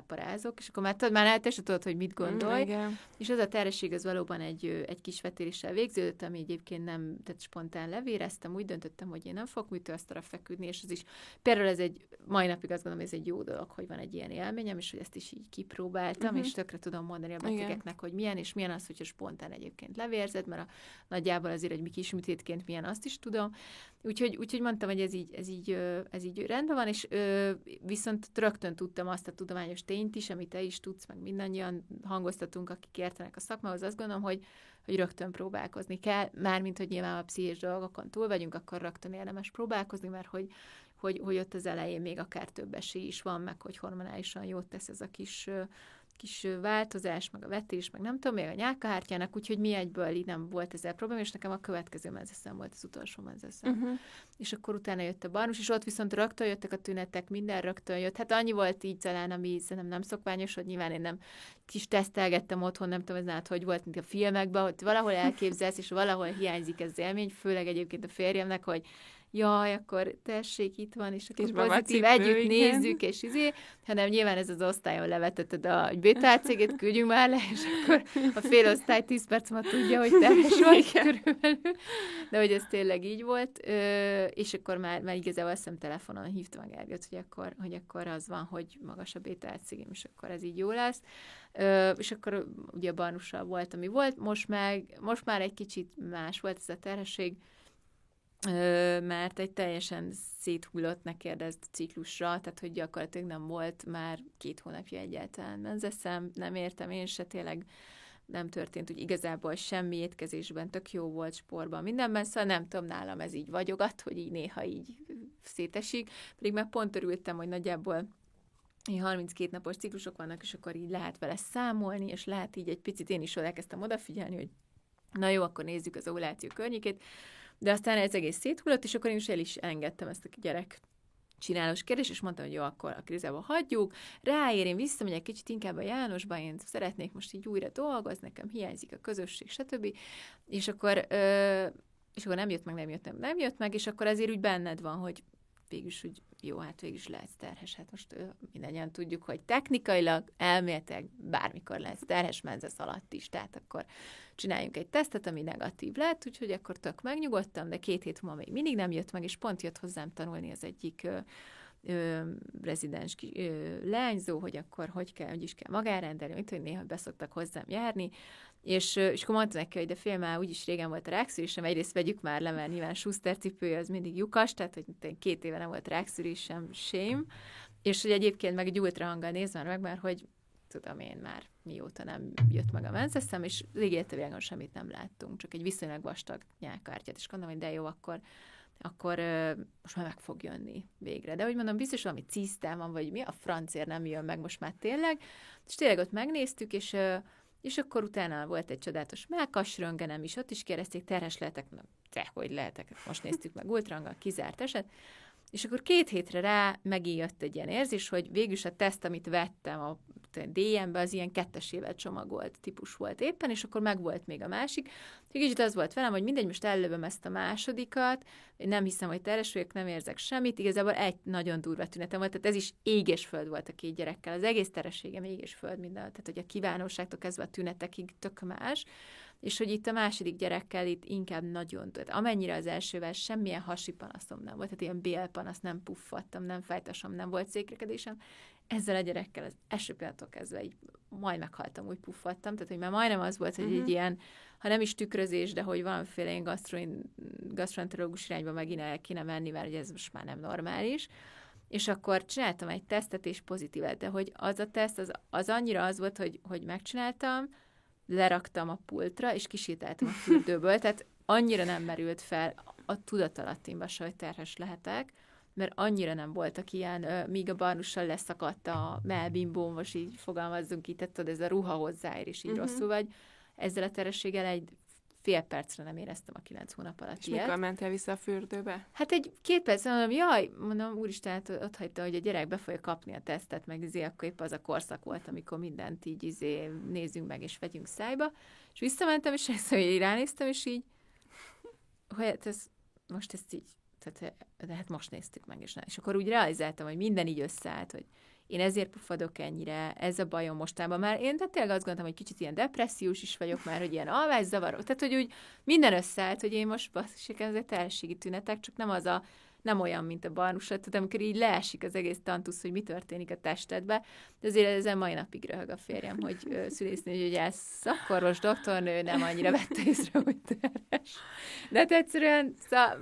parázok, és akkor már te se tudod, hogy mit gondolj. És ez a terhesség az valóban egy kis vetéléssel végződött, ami egyébként nem, tehát spontán levéreztem, úgy döntöttem, hogy én nem fogok műtőasztalra feküdni, és ez is, például ez mai napig azt gondolom, ez egy jó dolog, hogy van egy ilyen élményem, és hogy ezt is így kipróbáltam, és tökre tudom mondani a betegeknek, hogy milyen, és milyen az, hogyha spontán egyébként levérzed, mert nagyjából azért egy kis műtétként milyen, azt is tudom. Úgyhogy mondtam, hogy ez így rendben van, és viszont rögtön tudtam azt a tudományos tényt is, amit te is tudsz, meg mindannyian hangoztatunk, akik értenek a szakmához, azt gondolom, hogy rögtön próbálkozni kell, mármint, hogy nyilván a pszichés dolgokon túl vagyunk, akkor rögtön érdemes próbálkozni, mert hogy ott az elején még akár több esély is van, meg hogy hormonálisan jót tesz ez a kis változás, meg a vetés, meg nem tudom, még a nyálkahártyának, úgyhogy mi egyből így nem volt ezzel probléma, és nekem a következő menzeszem volt az utolsó menzeszem. És akkor utána jött a barnus, és ott viszont rögtön jöttek a tünetek, minden rögtön jött. Hát annyi volt így talán, ami szerintem nem szokványos, hogy nyilván én nem kis tesztelgettem otthon, nem tudom, ez nálad, hogy volt, mint a filmekben, hogy valahol elképzelsz, és valahol hiányzik ez az élmény, főleg egyébként a férjemnek, hogy jaj, akkor tessék, itt van, és akkor pozitív, együtt nézzük, és hanem nyilván ez az osztályon levetetted a BTA-cégét, küldjünk már le, és akkor a fél osztály 10 perc múlva tudja, hogy terhes vagy körülbelül. De hogy ez tényleg így volt, és akkor már igazából azt hiszem telefonon hívtam a Gergőt, hogy akkor az van, hogy magas a BTA-cégém, és akkor ez így jó lesz. És akkor ugye a barnussal volt, ami volt, most már egy kicsit más volt ez a terhesség, mert egy teljesen széthullott, ne kérdezd, ciklusra, tehát hogy gyakorlatilag nem volt már 2 hónapja egyáltalán menzeszem, nem értem én se, tényleg nem történt úgy igazából semmi étkezésben, tök jó volt, sportban, mindenben, szóval nem tudom, nálam ez így vagyogat, hogy így néha így szétesik, pedig meg pont örültem, hogy nagyjából 32 napos ciklusok vannak, és akkor így lehet vele számolni, és lehet így egy picit, én is elkezdtem odafigyelni, hogy na jó, akkor nézzük az ovuláció környékét, de aztán ez egész széthullott, és akkor én is el is engedtem ezt a gyerek csinálós kérdést, és mondtam, hogy jó, akkor a krizába hagyjuk, ráér, én visszamegyek kicsit inkább a Jánosba, én szeretnék most így újra dolgozni, nekem hiányzik a közösség, stb. És akkor nem jött meg, és akkor azért úgy benned van, hogy végülis úgy, jó, hát végülis lehetsz terhes. Hát most mindannyian tudjuk, hogy technikailag, elméletileg bármikor lehetsz terhes menzesz alatt is, tehát akkor csináljunk egy tesztet, ami negatív lett, úgyhogy akkor tök megnyugodtam, de 2 hét múlva még mindig nem jött meg, és pont jött hozzám tanulni az egyik rezidens leányzó, hogy akkor hogy is kell magárendelni, mint hogy néha beszoktak hozzám járni, és akkor mondta neki, hogy de fél már úgyis régen volt a rákszűrésem, egyrészt vegyük már le, mert nyilván Schuster cipője az mindig lyukas, tehát hogy 2 éve nem volt rákszűrésem, shame, és hogy egyébként meg egy ultrahanggal nézd már meg, mert hogy tudom én már mióta nem jött meg a menzeszem, és az égélte világon semmit nem láttunk, csak egy viszonylag vastag nyálkahártyát, és gondolom, hogy de jó, akkor most már meg fog jönni végre. De úgy mondom, biztos valami cisztám van, vagy mi a francért nem jön meg most már tényleg. És tényleg ott megnéztük, és akkor utána volt egy csodálatos mellkasröntgenem is, ott is kérdezték, terhes lehetek? Hogy lehetek? Most néztük meg ultrahanggal, kizárt eset. És akkor 2 hétre rá megint jött egy ilyen érzés, hogy végülis a teszt, amit vettem a DM-be, az ilyen 2-esével csomagolt típus volt éppen, és akkor meg volt még a másik. Kicsit az volt velem, hogy mindegy, most ellövöm ezt a másodikat, én nem hiszem, hogy terhes vagyok, nem érzek semmit, igazából egy nagyon durva tünetem volt, tehát ez is ég és föld volt a 2 gyerekkel, az egész terhességem ég és föld minden, tehát hogy a kívánóságtól kezdve a tünetekig tök más, és hogy itt a második gyerekkel itt inkább nagyon, tehát amennyire az elsővel semmilyen hasi panaszom nem volt, tehát ilyen bélpanasz, nem puffadtam, nem fájtasom, nem volt székrekedésem, ezzel a gyerekkel az első pillanattól kezdve így majd meghaltam, úgy puffadtam, tehát hogy már majdnem az volt, hogy egy ilyen, ha nem is tükrözés, de hogy valamiféle ilyen gastroenterológus irányba megint el kéne menni, mert ez most már nem normális. És akkor csináltam egy tesztet, és pozitív lett, de hogy az a teszt, az annyira az volt, hogy megcsináltam, leraktam a pultra, és kisétáltam a fürdőből, tehát annyira nem merült fel a tudatalattimba se, hogy terhes lehetek, mert annyira nem voltak ilyen, míg a barnussal leszakadt a mellbimbóm, most így fogalmazzunk így, tehát ez a ruha hozzáér, és így rosszul vagy. Ezzel a terhességgel egy fél percre nem éreztem a 9 hónap alatt és ilyet. Mikor mentél vissza a fürdőbe? Hát egy 2 perc, mondom, úristen, ott hagyta, hogy a gyerek be fogja kapni a tesztet, meg akkor épp az a korszak volt, amikor mindent így nézzünk meg, és vegyünk szájba. És visszamentem, és ránéztem, és így, hogy most ezt így, de hát most néztük meg, és akkor úgy realizáltam, hogy minden így összeállt, hogy én ezért pufadok ennyire, ez a bajom mostában már. Én tehát tényleg azt gondoltam, hogy kicsit ilyen depressziós is vagyok már, hogy ilyen alvászavarok. Tehát, hogy úgy minden összeállt, hogy én most basszik, ez egy terhességi tünetek, csak nem olyan, mint a barnusat, tehát amikor így leesik az egész tantusz, hogy mi történik a testedbe, de azért ezen mai napig röhög a férjem, hogy szülésznőgyógyász szakorvos doktornő nem annyira vette észre, hogy terhes. De hát egyszerűen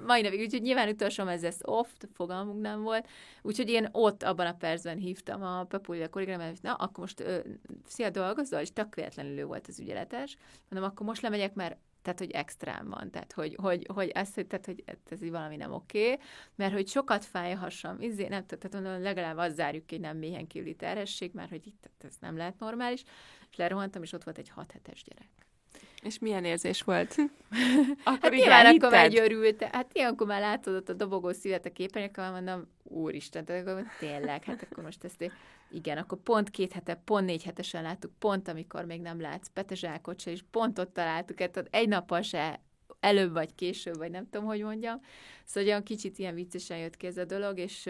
mai napig, úgyhogy nyilván utolsóm ez lesz off, fogalmunk nem volt, úgyhogy én ott abban a percben hívtam a Pepulia kollégámat, hogy na, akkor most szia, dolgozol, és tök véletlenül ő volt az ügyeletes, mondom, akkor most lemegyek, mert tehát, hogy extrám van, tehát, hogy ez így valami nem oké, mert hogy sokat fáj a hasam, nem, tehát mondom, legalább azt zárjuk ki, hogy nem méhen kívüli terhesség, mert hogy itt ez nem lehet normális, és lerohantam, és ott volt egy 6 hetes gyerek. És milyen érzés volt? Akkor hát nyilván akkor meggyörült, hát ilyenkor már látod ott a dobogó szívet a képernyőkkel, mondom, úristen, tehát akkor tényleg, hát akkor most ezt igen, akkor pont 2 hete, pont 4 hetesen láttuk, pont amikor még nem látsz petezsákot se, és pont ott találtuk, tehát egy nappal se előbb vagy később, vagy nem tudom, hogy mondjam. Szóval olyan kicsit ilyen viccesen jött ki ez a dolog, és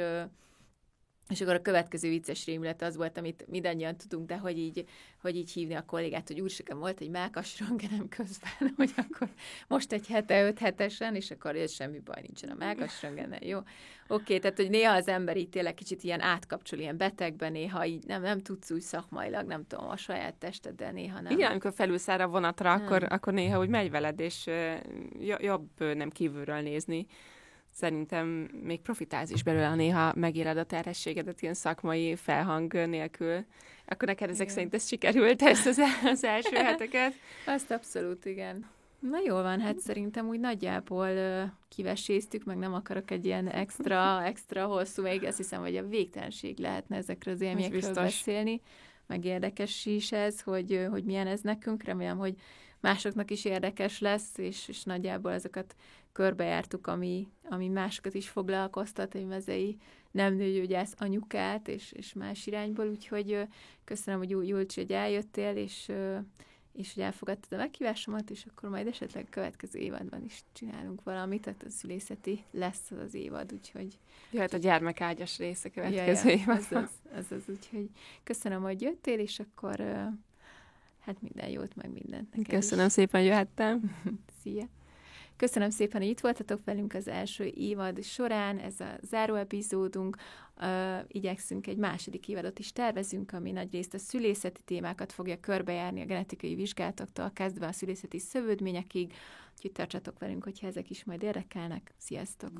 akkor a következő vicces rémület az volt, amit mindannyian tudunk, de hogy így hívni a kollégát, hogy úristen, volt egy mákas röntgenem közben, hogy akkor most egy hete, 5 hetesen, és akkor ez semmi baj nincsen a mákas röntgenen, jó? Oké, tehát hogy néha az ember így tényleg kicsit ilyen átkapcsol ilyen betegben, néha így nem tudsz úgy szakmailag, nem tudom, a saját testeddel, néha nem. Igen, amikor felülsz a vonatra, akkor néha úgy megy veled, és jobb nem kívülről nézni. Szerintem még profitálsz is belőle, ha néha megéled a terhességedet ilyen szakmai felhang nélkül. Akkor neked ezek szerint ez sikerült, ezt az első heteket? Azt abszolút, igen. Na jól van, hát szerintem úgy nagyjából kiveséztük, meg nem akarok egy ilyen extra hosszú, még azt hiszem, hogy a végtelenség lehetne ezekről az élményekről beszélni, meg érdekes is ez, hogy milyen ez nekünk. Remélem, hogy másoknak is érdekes lesz, és nagyjából azokat körbejártuk, ami másokat is foglalkoztat, egy mezei nem nőgyógyász anyukát, és más irányból, úgyhogy köszönöm, hogy Julcsi, hogy eljöttél, és hogy elfogadtad a meghívásomat, és akkor majd esetleg a következő évadban is csinálunk valamit, tehát a szülészeti lesz az évad, úgyhogy... Jöhet a gyermekágyas része következő évadban. Azaz, úgyhogy köszönöm, hogy jöttél, és akkor hát minden jót, meg mindent neked. Köszönöm szépen, jöhettem. Szia! Köszönöm szépen, hogy itt voltatok velünk az első évad során, ez a záró epizódunk. Igyekszünk egy második évadot is tervezünk, ami nagyrészt a szülészeti témákat fogja körbejárni a genetikai vizsgálatoktól kezdve a szülészeti szövődményekig. Úgyhogy tartsatok velünk, hogyha ezek is majd érdekelnek. Sziasztok!